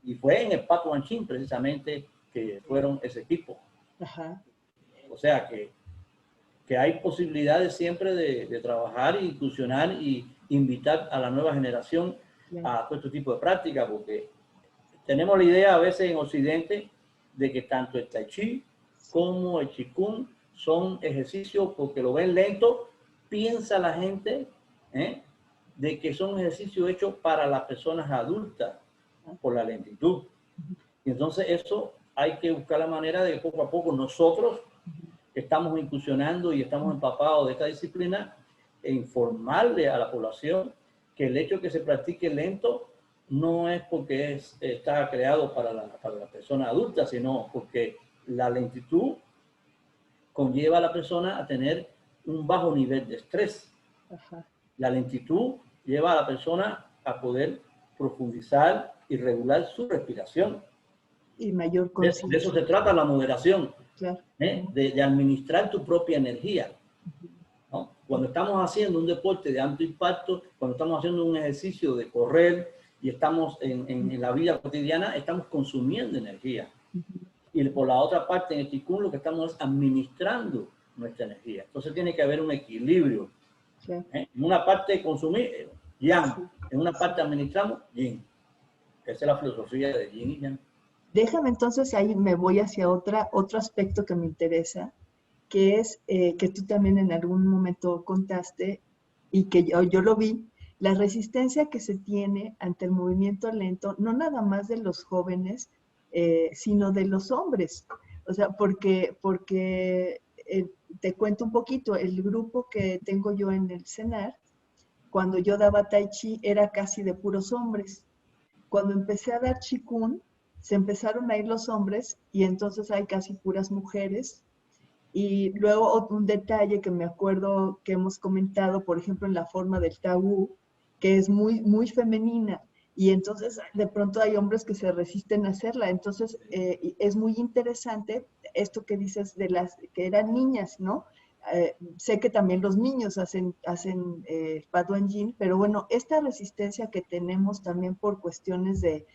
Y fue en el Patuanchín, precisamente, que fueron ese equipo. O sea, que hay posibilidades siempre de trabajar e incursionar y invitar a la nueva generación a todo este tipo de prácticas, porque tenemos la idea a veces en Occidente de que tanto el Tai Chi como el Qigong son ejercicios, porque lo ven lento, piensa la gente de que son ejercicios hechos para las personas adultas por la lentitud. Y entonces eso hay que buscar la manera de que poco a poco nosotros estamos incursionando y estamos empapados de esta disciplina e informarle a la población que el hecho de que se practique lento no es porque está creado para la persona adulta, sino porque la lentitud conlleva a la persona a tener un bajo nivel de estrés. La lentitud lleva a la persona a poder profundizar y regular su respiración. Y mayor conciencia. De eso se trata la moderación, claro. de administrar tu propia energía. ¿No? Cuando estamos haciendo un deporte de alto impacto, cuando estamos haciendo un ejercicio de correr y estamos en la vida cotidiana, estamos consumiendo energía. Y por la otra parte, en el Qigong, lo que estamos es administrando nuestra energía. Entonces tiene que haber un equilibrio. En una parte consumir, yang. En una parte administramos, yin. Esa es la filosofía de yin y yang. Déjame entonces, ahí me voy hacia otro aspecto que me interesa, que es que tú también en algún momento contaste y que yo lo vi, la resistencia que se tiene ante el movimiento lento, no nada más de los jóvenes, sino de los hombres. O sea, porque te cuento un poquito, el grupo que tengo yo en el CENAR, cuando yo daba Tai Chi era casi de puros hombres. Cuando empecé a dar Qigong, se empezaron a ir los hombres y entonces hay casi puras mujeres. Y luego un detalle que me acuerdo que hemos comentado, por ejemplo, en la forma del Tao, que es muy, muy femenina. Y entonces de pronto hay hombres que se resisten a hacerla. Entonces es muy interesante esto que dices de las que eran niñas, ¿no? Sé que también los niños hacen Paduanjin, pero bueno, esta resistencia que tenemos también por cuestiones de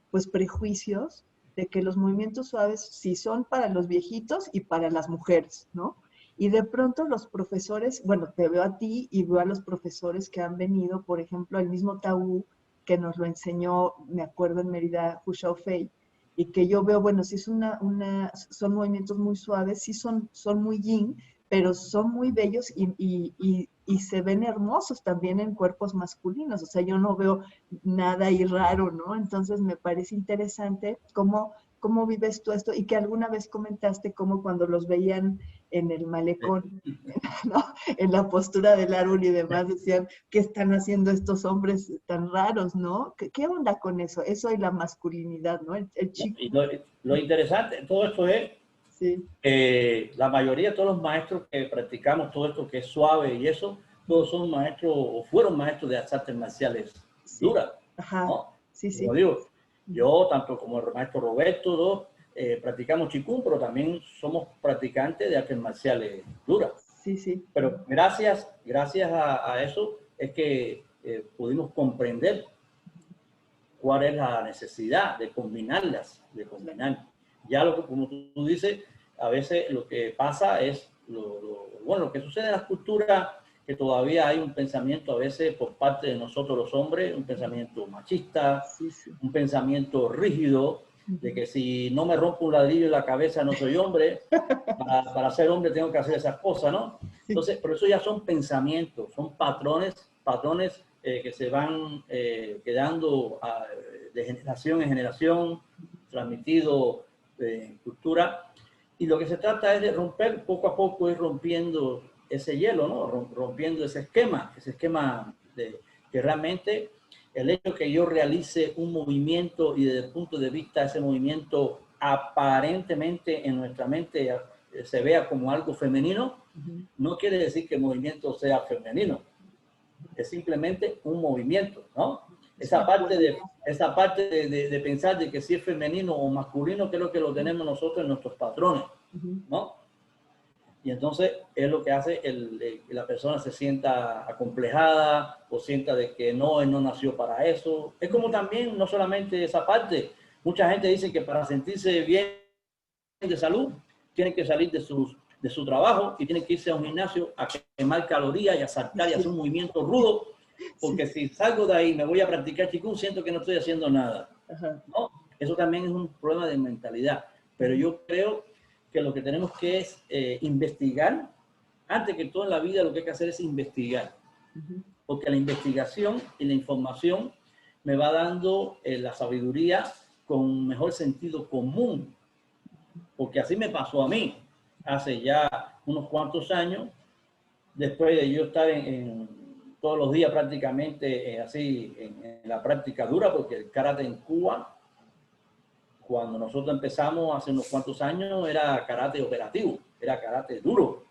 pues prejuicios, de que los movimientos suaves sí son para los viejitos y para las mujeres, ¿no? Y de pronto los profesores, bueno, te veo a ti y veo a los profesores que han venido, por ejemplo, el mismo Tao que nos lo enseñó, me acuerdo en Mérida, Hu Shaofei, y que yo veo, bueno, sí es son movimientos muy suaves, sí son muy yin, pero son muy bellos y se ven hermosos también en cuerpos masculinos. O sea, yo no veo nada ahí raro, ¿no? Entonces me parece interesante cómo vives tú esto y que alguna vez comentaste cómo cuando los veían en el malecón, ¿no? En la postura del árbol y demás, decían, ¿qué están haciendo estos hombres tan raros, ¿no? ¿Qué onda con eso? Eso y la masculinidad, ¿no? El chico. Y lo interesante de todo esto es Sí, la mayoría de todos los maestros que practicamos todo esto que es suave y eso, todos son maestros o fueron maestros de las artes marciales sí, duras, ajá, ¿no? sí, Como sí. digo, yo, tanto como el maestro Roberto, dos, practicamos Qigong, pero también somos practicantes de artes marciales duras. Sí, sí. Pero gracias a eso es que pudimos comprender cuál es la necesidad de combinarlas, de combinar. Ya lo que, como tú dices, a veces lo que pasa es, bueno, lo que sucede en las culturas, que todavía hay un pensamiento a veces por parte de nosotros los hombres, un pensamiento machista, Sí, sí. un pensamiento rígido, de que si no me rompo un ladrillo en la cabeza no soy hombre, para ser hombre tengo que hacer esas cosas, ¿no? Sí, Entonces, pero eso ya son pensamientos, son patrones que se van quedando de generación en generación, transmitido en cultura. Y lo que se trata es de romper poco a poco, ir rompiendo ese hielo, ¿no? Rompiendo ese esquema de que realmente el hecho que yo realice un movimiento y desde el punto de vista de ese movimiento aparentemente en nuestra mente se vea como algo femenino, no quiere decir que el movimiento sea femenino. Es simplemente un movimiento, ¿no? es una Esa parte de pensar de que si es femenino o masculino, creo que lo tenemos nosotros en nuestros patrones, ¿no? Y entonces es lo que hace que la persona se sienta acomplejada o sienta de que no, él no nació para eso. Es como también, no solamente esa parte, mucha gente dice que para sentirse bien de salud, tienen que salir de su trabajo y tienen que irse a un gimnasio a quemar calorías y a saltar y hacer un movimiento rudo, porque si salgo de ahí me voy a practicar Qigong, siento que no estoy haciendo nada. ¿No? Eso también es un problema de mentalidad. Pero yo creo que lo que tenemos que es investigar. Antes que todo en la vida lo que hay que hacer es investigar. Porque la investigación y la información me va dando la sabiduría con mejor sentido común. Porque así me pasó a mí hace ya unos cuantos años, después de yo estar todos los días prácticamente así en la práctica dura, porque el karate en Cuba, cuando nosotros empezamos hace unos cuantos años, era karate operativo, era karate duro,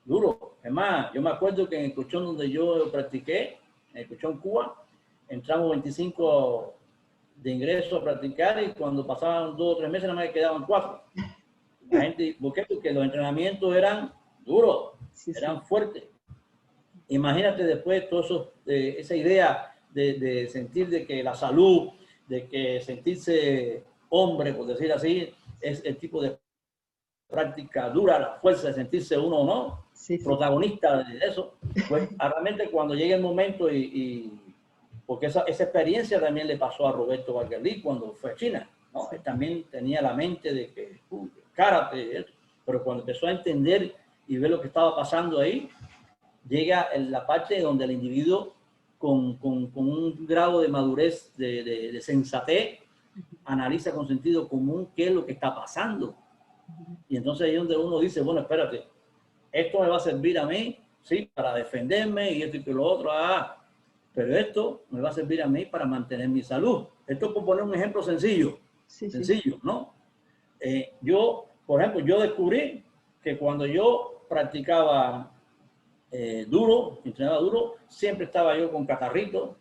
duro. Es más, yo me acuerdo que en el colchón donde yo practiqué, en el colchón Cuba, entramos 25 de ingreso a practicar y cuando pasaban 2 o 3 meses nada más quedaban 4. La gente, ¿por qué? Porque los entrenamientos eran duros, eran fuertes. Imagínate después todo eso, esa idea de sentir de que la salud, de que sentirse hombre, por decir así, es el tipo de práctica dura, la fuerza de sentirse uno, ¿no? Protagonista de eso. Pues realmente cuando llegue el momento porque esa experiencia también le pasó a Roberto Valguerli cuando fue a China, ¿no? Él también tenía la mente de que karate, pero cuando empezó a entender y ver lo que estaba pasando ahí, llega en la parte donde el individuo con un grado de madurez, de sensatez, analiza con sentido común qué es lo que está pasando. Y entonces ahí es donde uno dice, bueno, espérate, esto me va a servir a mí, ¿sí? Para defenderme y esto y lo otro, pero esto me va a servir a mí para mantener mi salud. Esto es por poner un ejemplo sencillo, ¿no? Yo, por ejemplo, yo descubrí que cuando yo practicaba duro, entrenaba duro, siempre estaba yo con catarrito,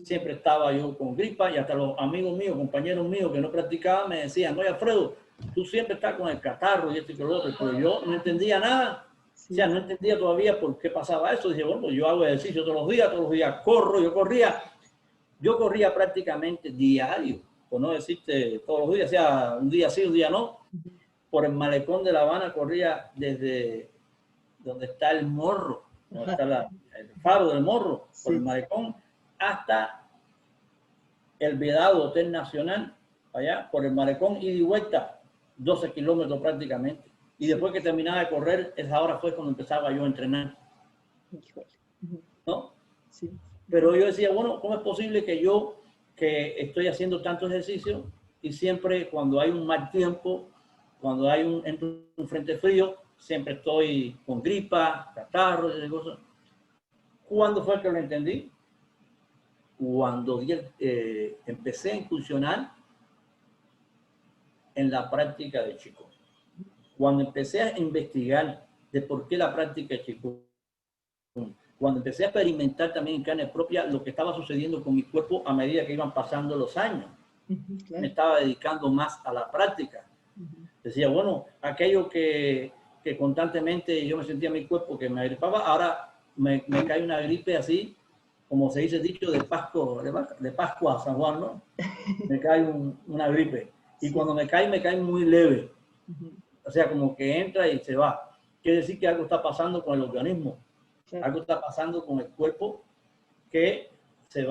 siempre estaba yo con gripa y hasta los amigos míos, compañeros míos que no practicaban me decían, oye Alfredo, tú siempre estás con el catarro y esto y lo otro, pero yo no entendía nada. O sea, no entendía todavía por qué pasaba eso. Dije, bueno, pues yo hago ejercicio todos los días corro, yo corría prácticamente diario, por no decirte todos los días, o sea, un día sí, un día no, por el malecón de La Habana corría desde donde está el Morro, donde está el faro del Morro, por el malecón, hasta el Vedado Hotel Nacional, allá por el malecón, ida y vuelta, 12 kilómetros prácticamente. Y después que terminaba de correr, esa hora fue cuando empezaba yo a entrenar, Híjole. ¿no? Sí. Pero yo decía, bueno, ¿cómo es posible que yo, que estoy haciendo tanto ejercicio y siempre cuando hay un mal tiempo, cuando hay un frente frío, siempre estoy con gripa, catarro, y cosas? ¿Cuándo fue que lo entendí? Cuando empecé a incursionar en la práctica de Qigong. Cuando empecé a investigar de por qué la práctica de Qigong, cuando empecé a experimentar también en carne propia lo que estaba sucediendo con mi cuerpo a medida que iban pasando los años, Claro. me estaba dedicando más a la práctica. Decía, bueno, aquello que constantemente yo me sentía en mi cuerpo que me agripaba, ahora me cae una gripe así, como se dice dicho, de Pascua a San Juan, ¿no? Me cae una gripe. Y cuando me cae muy leve. O sea, como que entra y se va. Quiere decir que algo está pasando con el organismo. Claro. Algo está pasando con el cuerpo que se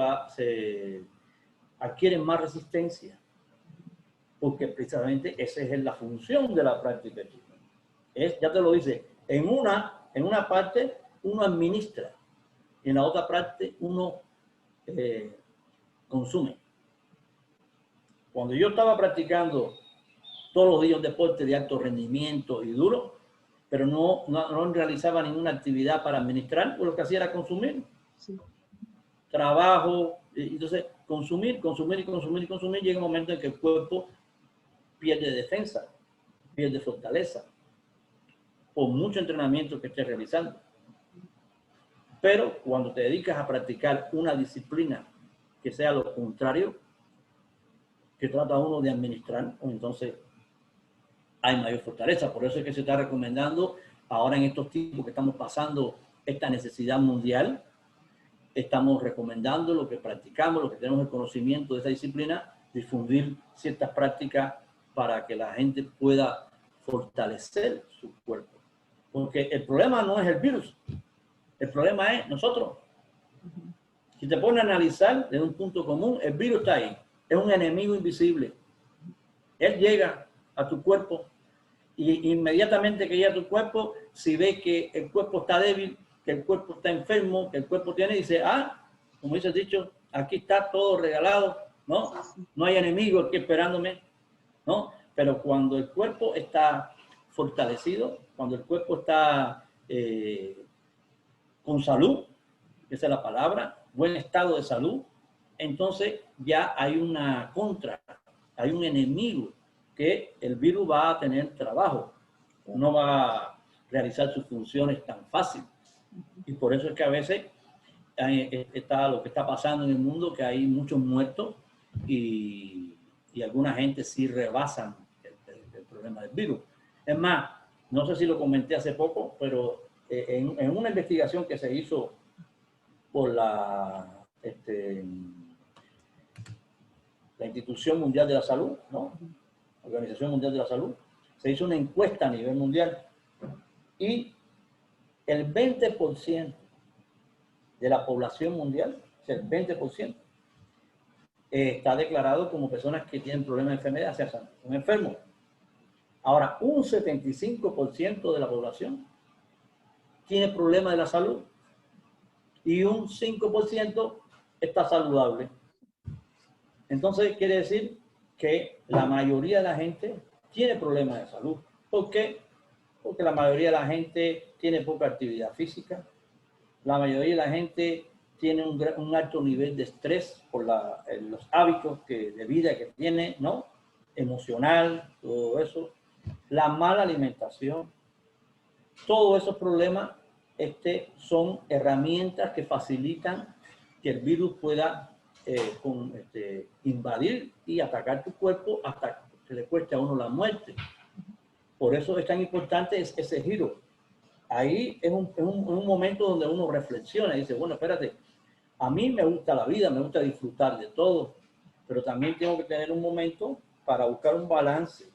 adquiere más resistencia. Porque precisamente esa es la función de la práctica de Qigong. Ya te lo dice, en una parte uno administra, y en la otra parte uno consume. Cuando yo estaba practicando todos los días un deporte de alto rendimiento y duro, pero no realizaba ninguna actividad para administrar, pues lo que hacía era consumir. Sí. Trabajo, entonces consumir, llega un momento en que el cuerpo pierde defensa, pierde fortaleza, por mucho entrenamiento que estés realizando. Pero cuando te dedicas a practicar una disciplina que sea lo contrario, que trata uno de administrar, pues entonces hay mayor fortaleza. Por eso es que se está recomendando ahora en estos tiempos que estamos pasando esta necesidad mundial, estamos recomendando lo que practicamos, lo que tenemos el conocimiento de esta disciplina, difundir ciertas prácticas para que la gente pueda fortalecer su cuerpo. Porque el problema no es el virus, el problema es nosotros. Si te pones a analizar desde un punto común, el virus está ahí, es un enemigo invisible. Él llega a tu cuerpo y inmediatamente que llega a tu cuerpo, si ve que el cuerpo está débil, que el cuerpo está enfermo, que el cuerpo dice, como dice el dicho, aquí está todo regalado, ¿no? No hay enemigo aquí esperándome, ¿no? Pero cuando el cuerpo está fortalecido, cuando el cuerpo está con salud, esa es la palabra, buen estado de salud, entonces ya hay una contra, hay un enemigo que el virus va a tener trabajo, no va a realizar sus funciones tan fácil. Y por eso es que a veces está lo que está pasando en el mundo, que hay muchos muertos y alguna gente sí rebasan el problema del virus. Es más, no sé si lo comenté hace poco, pero en una investigación que se hizo por la Institución Mundial de la Salud, ¿no? Organización Mundial de la Salud, se hizo una encuesta a nivel mundial y el 20% de la población mundial, o sea, el 20%, está declarado como personas que tienen problemas de enfermedad, o sea, son enfermos. Ahora, un 75% de la población tiene problemas de la salud y un 5% está saludable. Entonces, quiere decir que la mayoría de la gente tiene problemas de salud. ¿Por qué? Porque la mayoría de la gente tiene poca actividad física, la mayoría de la gente tiene un alto nivel de estrés por los hábitos de vida que tiene, ¿no? Emocional, todo eso, la mala alimentación, todos esos problemas son herramientas que facilitan que el virus pueda invadir y atacar tu cuerpo hasta que le cueste a uno la muerte. Por eso es tan importante ese giro. Ahí es un momento donde uno reflexiona y dice, bueno, espérate, a mí me gusta la vida, me gusta disfrutar de todo, pero también tengo que tener un momento para buscar un balance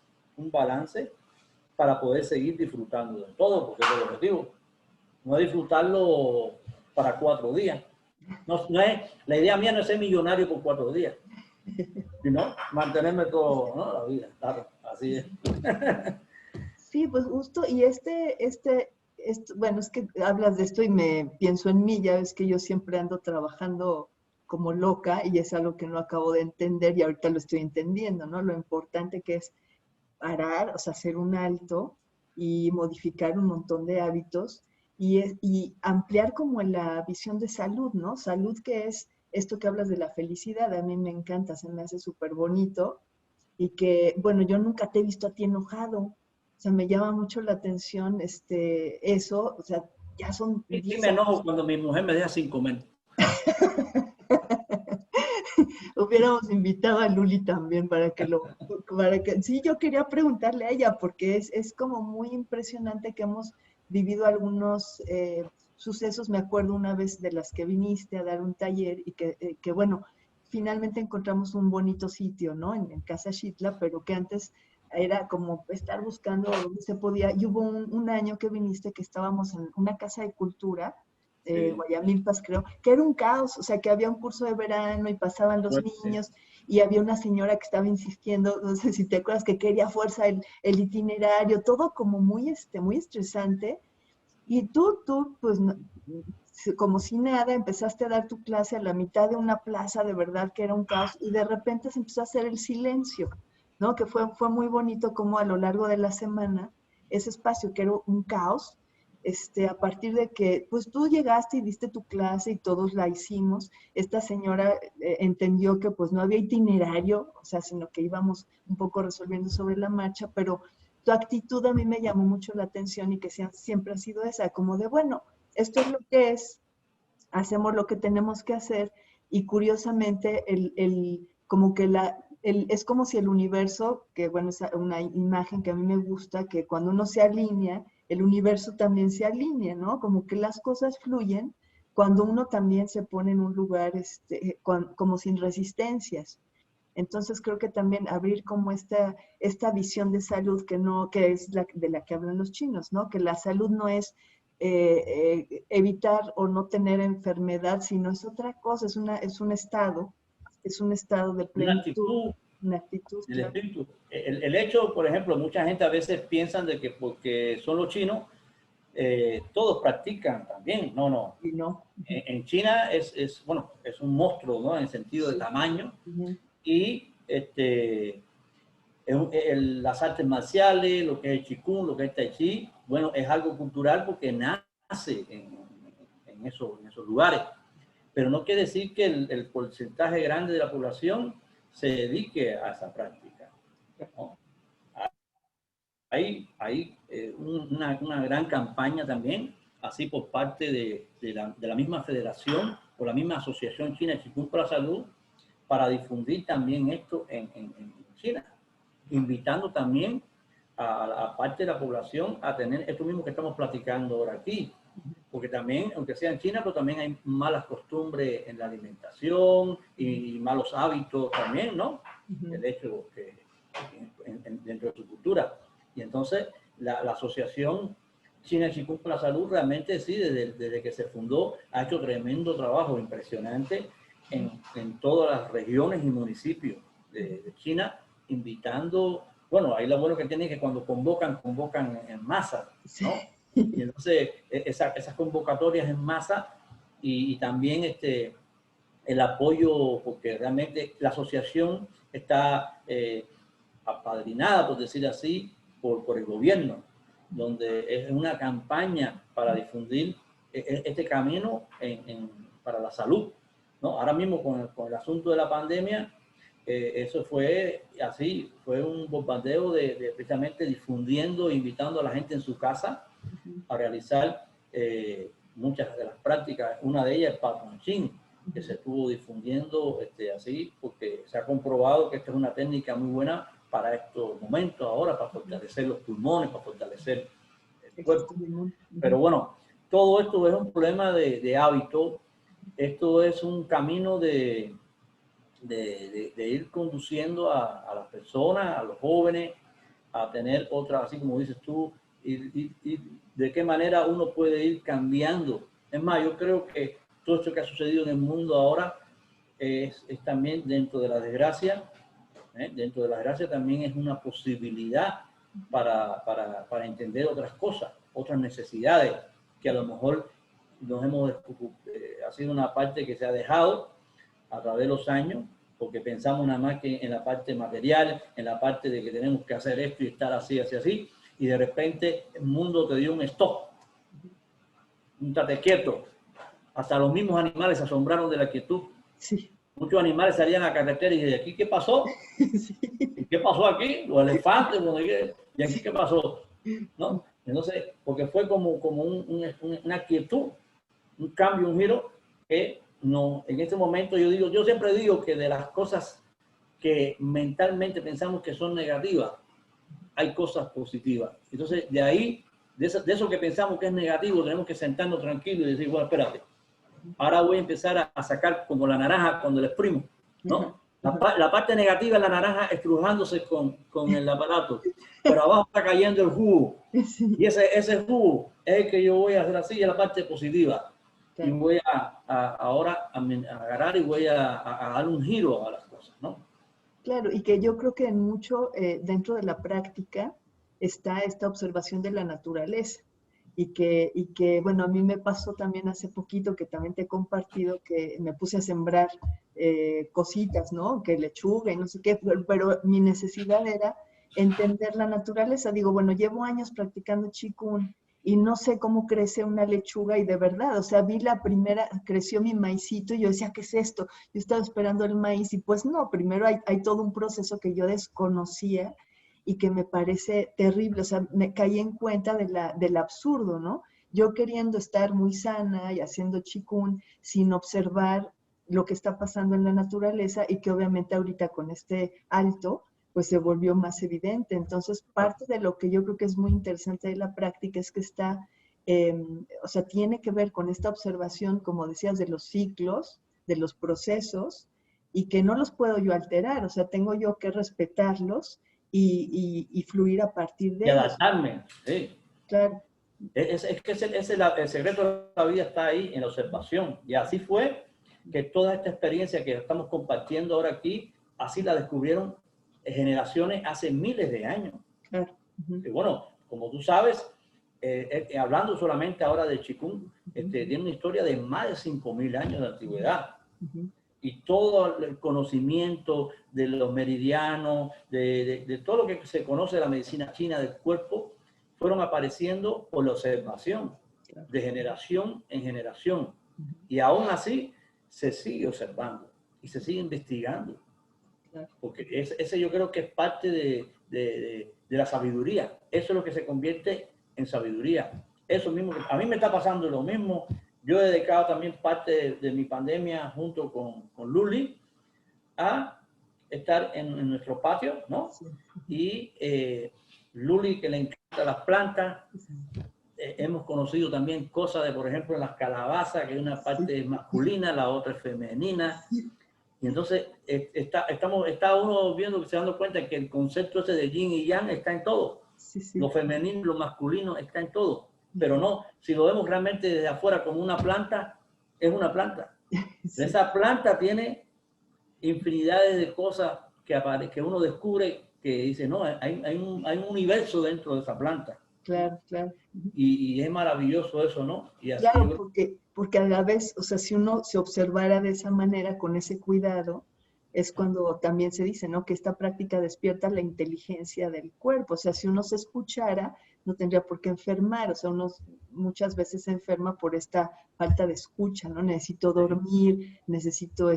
para poder seguir disfrutando de todo, porque es el objetivo. No es disfrutarlo para 4 días. La idea mía no es ser millonario por 4 días, sino mantenerme todo, ¿no? La vida, claro, así es. Sí, pues justo, y bueno, es que hablas de esto y me pienso en mí, ya ves que yo siempre ando trabajando como loca y es algo que no acabo de entender y ahorita lo estoy entendiendo, ¿no? Lo importante que es parar, o sea, hacer un alto y modificar un montón de hábitos y ampliar como la visión de salud, ¿no? Salud que es esto que hablas de la felicidad, a mí me encanta, se me hace súper bonito y que, bueno, yo nunca te he visto a ti enojado, o sea, me llama mucho la atención eso, o sea, ya son Y sí 10 me enojo años. cuando mi mujer me deja sin comer. Hubiéramos invitado a Luli también sí, yo quería preguntarle a ella, porque es como muy impresionante que hemos vivido algunos sucesos. Me acuerdo una vez de las que viniste a dar un taller y que bueno, finalmente encontramos un bonito sitio, ¿no? En Casa Xitla, pero que antes era como estar buscando dónde se podía. Y hubo un año que viniste que estábamos en una casa de cultura Sí, Guayamilpas, creo, que era un caos, o sea, que había un curso de verano y pasaban los pues, sí. niños y había una señora que estaba insistiendo, no sé si te acuerdas, que quería fuerza el itinerario, todo como muy estresante. Y tú, pues, como si nada, empezaste a dar tu clase a la mitad de una plaza, de verdad que era un caos, y de repente se empezó a hacer el silencio, ¿no? Que fue muy bonito como a lo largo de la semana, ese espacio que era un caos, a partir de que, pues tú llegaste y diste tu clase y todos la hicimos, esta señora entendió que pues no había itinerario, o sea, sino que íbamos un poco resolviendo sobre la marcha, pero tu actitud a mí me llamó mucho la atención y que siempre ha sido esa, como de, bueno, esto es lo que es, hacemos lo que tenemos que hacer y curiosamente como que es como si el universo, que bueno, es una imagen que a mí me gusta, que cuando uno se alinea, el universo también se alinea, ¿no? Como que las cosas fluyen cuando uno también se pone en un lugar como sin resistencias. Entonces creo que también abrir como esta visión de salud que es de la que hablan los chinos, ¿no? Que la salud no es evitar o no tener enfermedad, sino es otra cosa, es un estado de Una plenitud, actitud una actitud, del claro. espíritu. El hecho, por ejemplo, mucha gente a veces piensan de que porque son los chinos, todos practican también. No, no. Y no. En China bueno, es un monstruo, ¿no? En el sentido de Sí. tamaño. Ujú. Y las artes marciales, lo que es el Qigong, lo que es Tai Chi, bueno, es algo cultural porque nace en esos lugares. Pero no quiere decir que el porcentaje grande de la población se dedique a esa práctica, ¿no? Hay una gran campaña también, así por parte de la misma federación o la misma asociación china de Qigong para la Salud, para difundir también esto en China, invitando también a parte de la población a tener esto mismo que estamos platicando ahora aquí. Porque también, aunque sea en China, pero también hay malas costumbres en la alimentación y malos hábitos también, ¿no? Ujú. El hecho que dentro de su cultura. Y entonces la Asociación China Qigong para la Salud realmente sí, desde que se fundó, ha hecho tremendo trabajo impresionante en todas las regiones y municipios de China, invitando, bueno, ahí lo bueno que tienen es que cuando convocan en masa, Sí. ¿no? Y entonces esas convocatorias en masa y también el apoyo, porque realmente la asociación está apadrinada, por decir así, por el gobierno, donde es una campaña para difundir este camino para la salud, ¿no? Ahora mismo con el asunto de la pandemia, eso fue así, fue un bombardeo de precisamente difundiendo, invitando a la gente en su casa Ujú. a realizar muchas de las prácticas. Una de ellas es Papuanchín, que se Ujú. estuvo difundiendo así, porque se ha comprobado que esta es una técnica muy buena para estos momentos ahora, para fortalecer los pulmones, para fortalecer el El cuerpo. sistema inmune. Pero Ujú. bueno, todo esto es un problema de hábito, esto es un camino de ir conduciendo a las personas, a los jóvenes, a tener otras, así como dices tú, y de qué manera uno puede ir cambiando. Es más, yo creo que todo esto que ha sucedido en el mundo ahora es también dentro de la desgracia, dentro de la desgracia también es una posibilidad para entender otras cosas, otras necesidades que a lo mejor nos hemos, ha sido una parte que se ha dejado a través de los años, porque pensamos nada más que en la parte material, en la parte de que tenemos que hacer esto y estar así, así, así, y de repente el mundo te dio un stop, un tate quieto. Hasta los mismos animales se asombraron de la quietud. Sí. Muchos animales salían a la carretera y de aquí, ¿qué pasó? Sí. ¿Y qué pasó aquí? Los elefantes, ¿y aquí qué pasó? ¿No? Entonces, porque fue como una quietud, un cambio, un giro, que no, en este momento yo siempre digo que de las cosas que mentalmente pensamos que son negativas, hay cosas positivas. Entonces, de ahí, de eso que pensamos que es negativo, tenemos que sentarnos tranquilos y decir, bueno, espérate, ahora voy a empezar a sacar como la naranja cuando la exprimo, ¿no? La parte negativa es la naranja estrujándose con el aparato, pero abajo está cayendo el jugo. Sí. Y ese jugo es el que yo voy a hacer así, es la parte positiva. Claro. Y voy ahora a agarrar y voy a dar un giro a las cosas, ¿no? Claro, y que yo creo que en mucho dentro de la práctica está esta observación de la naturaleza. Y que, bueno, a mí me pasó también hace poquito, que también te he compartido, que me puse a sembrar cositas, ¿no? Que lechuga y no sé qué, pero mi necesidad era entender la naturaleza. Digo, bueno, llevo años practicando Qigong y no sé cómo crece una lechuga y de verdad, o sea, vi la primera, creció mi maicito y yo decía, ¿qué es esto? Yo estaba esperando el maíz y pues no, primero hay todo un proceso que yo desconocía y que me parece terrible, o sea, me caí en cuenta del absurdo, ¿no? Yo queriendo estar muy sana y haciendo Qigong sin observar lo que está pasando en la naturaleza y que obviamente ahorita con este alto, pues se volvió más evidente. Entonces, parte de lo que yo creo que es muy interesante de la práctica es que está, o sea, tiene que ver con esta observación, como decías, de los ciclos, de los procesos, y que no los puedo yo alterar, o sea, tengo yo que respetarlos y fluir a partir de ellos. Y adaptarme, sí. Claro. Es que el secreto de la vida está ahí, en la observación. Y así fue que toda esta experiencia que estamos compartiendo ahora aquí, así la descubrieron generaciones hace miles de años. Claro. Y bueno, como tú sabes, hablando solamente ahora de Qigong, tiene una historia de más de 5.000 años de antigüedad. Y todo el conocimiento de los meridianos, de todo lo que se conoce de la medicina china del cuerpo, fueron apareciendo por la observación, de generación en generación. Y aún así se sigue observando y se sigue investigando. Porque ese yo creo que es parte de la sabiduría. Eso es lo que se convierte en sabiduría. Eso mismo, a mí me está pasando lo mismo. Yo he dedicado también parte de mi pandemia junto con Luli a estar en nuestro patio, ¿no? Sí. Y Luli, que le encanta las plantas, hemos conocido también cosas de, por ejemplo, las calabazas, que hay una parte masculina, la otra es femenina. Y entonces está uno viendo, que se dando cuenta que el concepto ese de yin y yang está en todo. Lo femenino y lo masculino está en todo. Pero no, si lo vemos realmente desde afuera como una planta, es una planta. Esa planta tiene infinidades de cosas que uno descubre, que dice, no, hay un universo dentro de esa planta. Claro, claro. Y es maravilloso eso, ¿no? Y así claro, porque a la vez, o sea, si uno se observara de esa manera, con ese cuidado, es cuando también se dice, ¿no? Que esta práctica despierta la inteligencia del cuerpo. O sea, si uno se escuchara, no tendría por qué enfermar. O sea, uno muchas veces se enferma por esta falta de escucha, ¿no? Necesito dormir, necesito,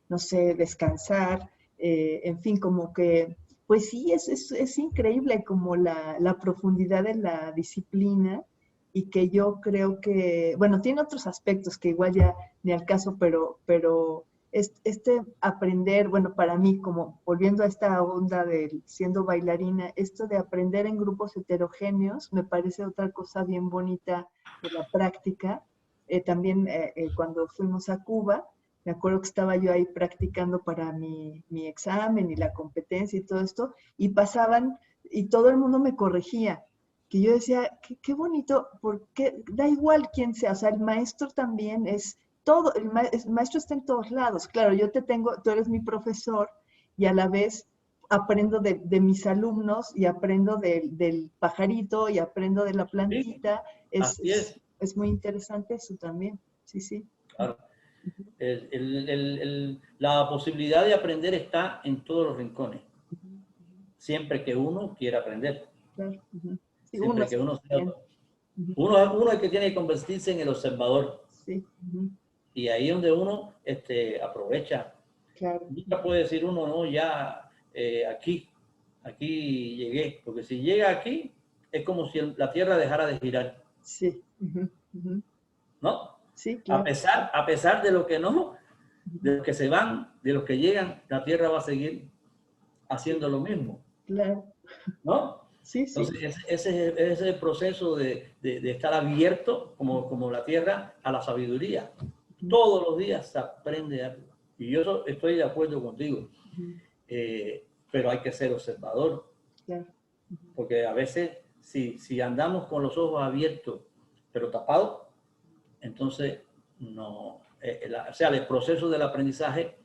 no sé, descansar. En fin, como que, pues sí, es increíble como la profundidad de la disciplina y que yo creo que, bueno, tiene otros aspectos que igual ya ni al caso, pero aprender, bueno, para mí, como volviendo a esta onda de siendo bailarina, esto de aprender en grupos heterogéneos me parece otra cosa bien bonita de la práctica. También cuando fuimos a Cuba, me acuerdo que estaba yo ahí practicando para mi examen y la competencia y todo esto, y pasaban, y todo el mundo me corregía, que yo decía, qué bonito, porque da igual quién sea, o sea, el maestro también es todo, el maestro está en todos lados. Claro, yo tú eres mi profesor y a la vez aprendo de mis alumnos y aprendo del pajarito y aprendo de la Sí, plantita. así es. Es muy interesante eso también. Sí, sí. Claro. La posibilidad de aprender está en todos los rincones, siempre que uno quiera aprender, Claro. Sí, uno siempre es que uno sea, bien. uno es el que tiene que convertirse en el observador, Sí, y ahí es donde uno aprovecha. claro. Nunca puede decir uno, no, ya aquí llegué, porque si llega aquí es como si la Tierra dejara de girar, Sí. ¿no? Sí, A claro. pesar, a pesar de lo que no, de los que se van, de los que llegan, la Tierra va a seguir Sí, haciendo lo mismo, claro. ¿no? Sí, sí. Entonces, ese es el proceso de estar abierto, como la Tierra, a la sabiduría. Todos los días se aprende algo. Y yo estoy de acuerdo contigo. Pero hay que ser observador, Claro. porque a veces si andamos con los ojos abiertos, pero tapados, entonces no, o sea, el proceso del aprendizaje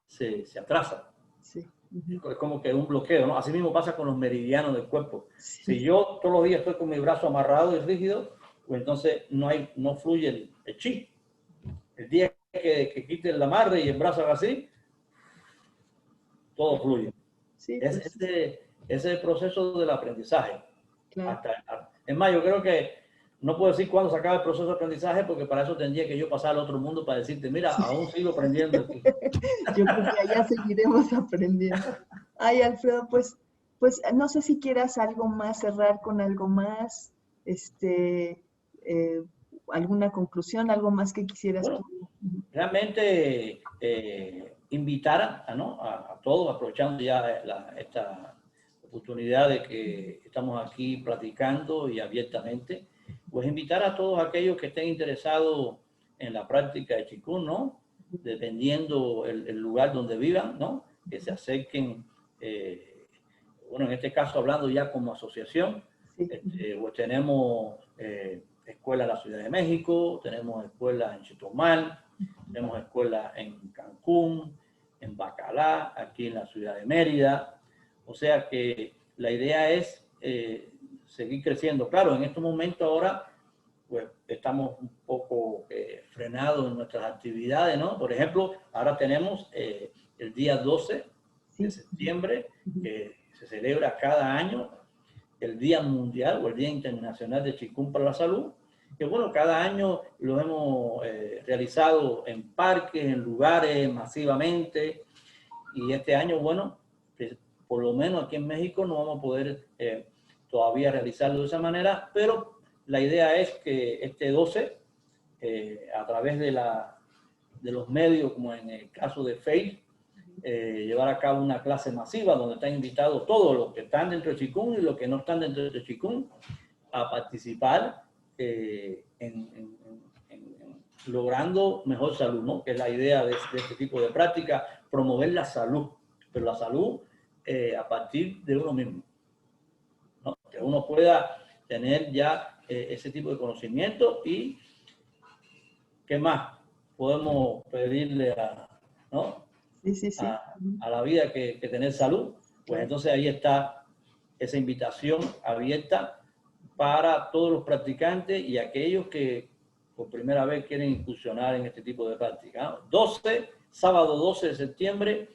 se atrasa. Sí. Es como que un bloqueo, ¿no? Así mismo pasa con los meridianos del cuerpo. Si Sí. yo todos los días estoy con mi brazo amarrado y rígido, pues entonces no fluye el chi. El día que quite el amarre y el brazo haga así, todo fluye. Sí, Ese pues, es el proceso del aprendizaje. claro. Es más, yo creo que no puedo decir cuándo se acaba el proceso de aprendizaje, porque para eso tendría que yo pasar al otro mundo para decirte, mira, aún sigo aprendiendo aquí. Yo creo que allá seguiremos aprendiendo. Ay, Alfredo, pues no sé si quieras algo más, cerrar con algo más, este, eh, alguna conclusión, algo más que quisieras tú. Bueno, realmente invitar ¿no? a todos, aprovechando ya esta oportunidad de que estamos aquí platicando y abiertamente, pues invitar a todos aquellos que estén interesados en la práctica de Qigong, ¿no? Dependiendo el lugar donde vivan, ¿no? Que se acerquen, bueno, en este caso hablando ya como asociación, Sí, pues tenemos escuelas en la Ciudad de México, tenemos escuelas en Chetumal, tenemos escuelas en Cancún, en Bacalá, aquí en la ciudad de Mérida. O sea que la idea es seguir creciendo. Claro, en estos momentos ahora pues estamos un poco frenados en nuestras actividades, ¿no? Por ejemplo, ahora tenemos el día 12 de sí. septiembre, que se celebra cada año el Día Mundial o el Día Internacional de Qigong para la Salud, que bueno, cada año lo hemos realizado en parques, en lugares masivamente, y este año, bueno, por lo menos aquí en México no vamos a poder todavía realizarlo de esa manera, pero la idea es que este 12, a través de los medios, como en el caso de Facebook, llevar a cabo una clase masiva donde están invitados todos los que están dentro de Qigong y los que no están dentro de Qigong a participar en logrando mejor salud, ¿no? Que es la idea de este tipo de práctica, promover la salud, pero la salud a partir de uno mismo, ¿no? Que uno pueda tener ya ese tipo de conocimiento y ¿qué más podemos pedirle ¿no? Sí, sí, sí. a la vida que tener salud? Pues Claro. entonces ahí está esa invitación abierta para todos los practicantes y aquellos que por primera vez quieren incursionar en este tipo de práctica. 12, sábado 12 de septiembre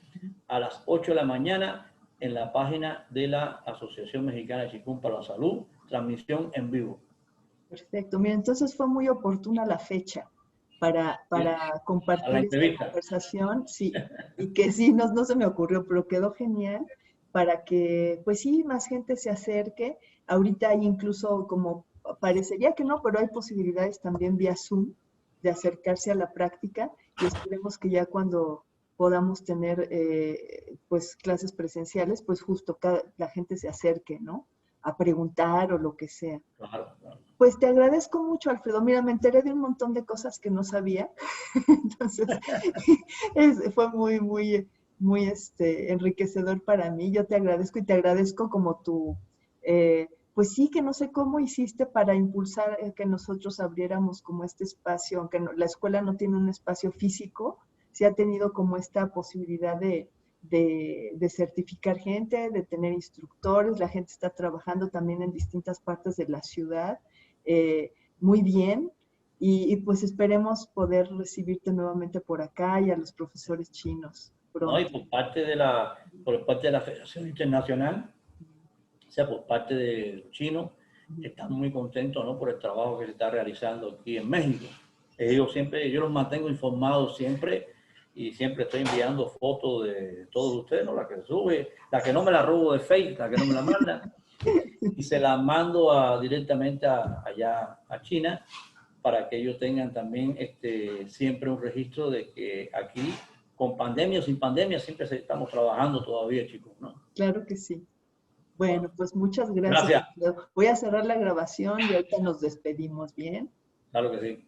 a las 8 de la mañana en la página de la Asociación Mexicana de Qigong para la Salud, transmisión en vivo. Perfecto. Mira, entonces fue muy oportuna la fecha ¿Sí? para A la compartir esta entrevista. conversación, sí, y que sí, no se me ocurrió, pero quedó genial para que, pues sí, más gente se acerque. Ahorita hay incluso como, parecería que no, pero hay posibilidades también vía Zoom de acercarse a la práctica y esperemos que ya cuando podamos tener pues clases presenciales, pues justo la gente se acerque, ¿no? A preguntar o lo que sea. Claro, claro. Pues te agradezco mucho, Alfredo. Mira, me enteré de un montón de cosas que no sabía. Entonces, fue muy enriquecedor para mí. Yo te agradezco y te agradezco como pues sí, que no sé cómo hiciste para impulsar que nosotros abriéramos como este espacio, aunque la escuela no tiene un espacio físico, sí ha tenido como esta posibilidad de certificar gente, de tener instructores. La gente está trabajando también en distintas partes de la ciudad muy bien. Y pues esperemos poder recibirte nuevamente por acá y a los profesores chinos pronto. No, y por parte de la Federación Internacional, o sea, por parte de los chinos, estamos muy contentos, ¿no?, por el trabajo que se está realizando aquí en México. Yo los mantengo informados siempre y siempre estoy enviando fotos de todos ustedes, ¿no?, la que sube, la que no me la robo de Facebook, la que no me la manda, y se la mando directamente allá a China, para que ellos tengan también siempre un registro de que aquí, con pandemia o sin pandemia, siempre estamos trabajando todavía, chicos, ¿no? Claro que sí. Bueno, pues muchas gracias. Gracias. Voy a cerrar la grabación y ahorita nos despedimos, ¿bien? Claro que sí.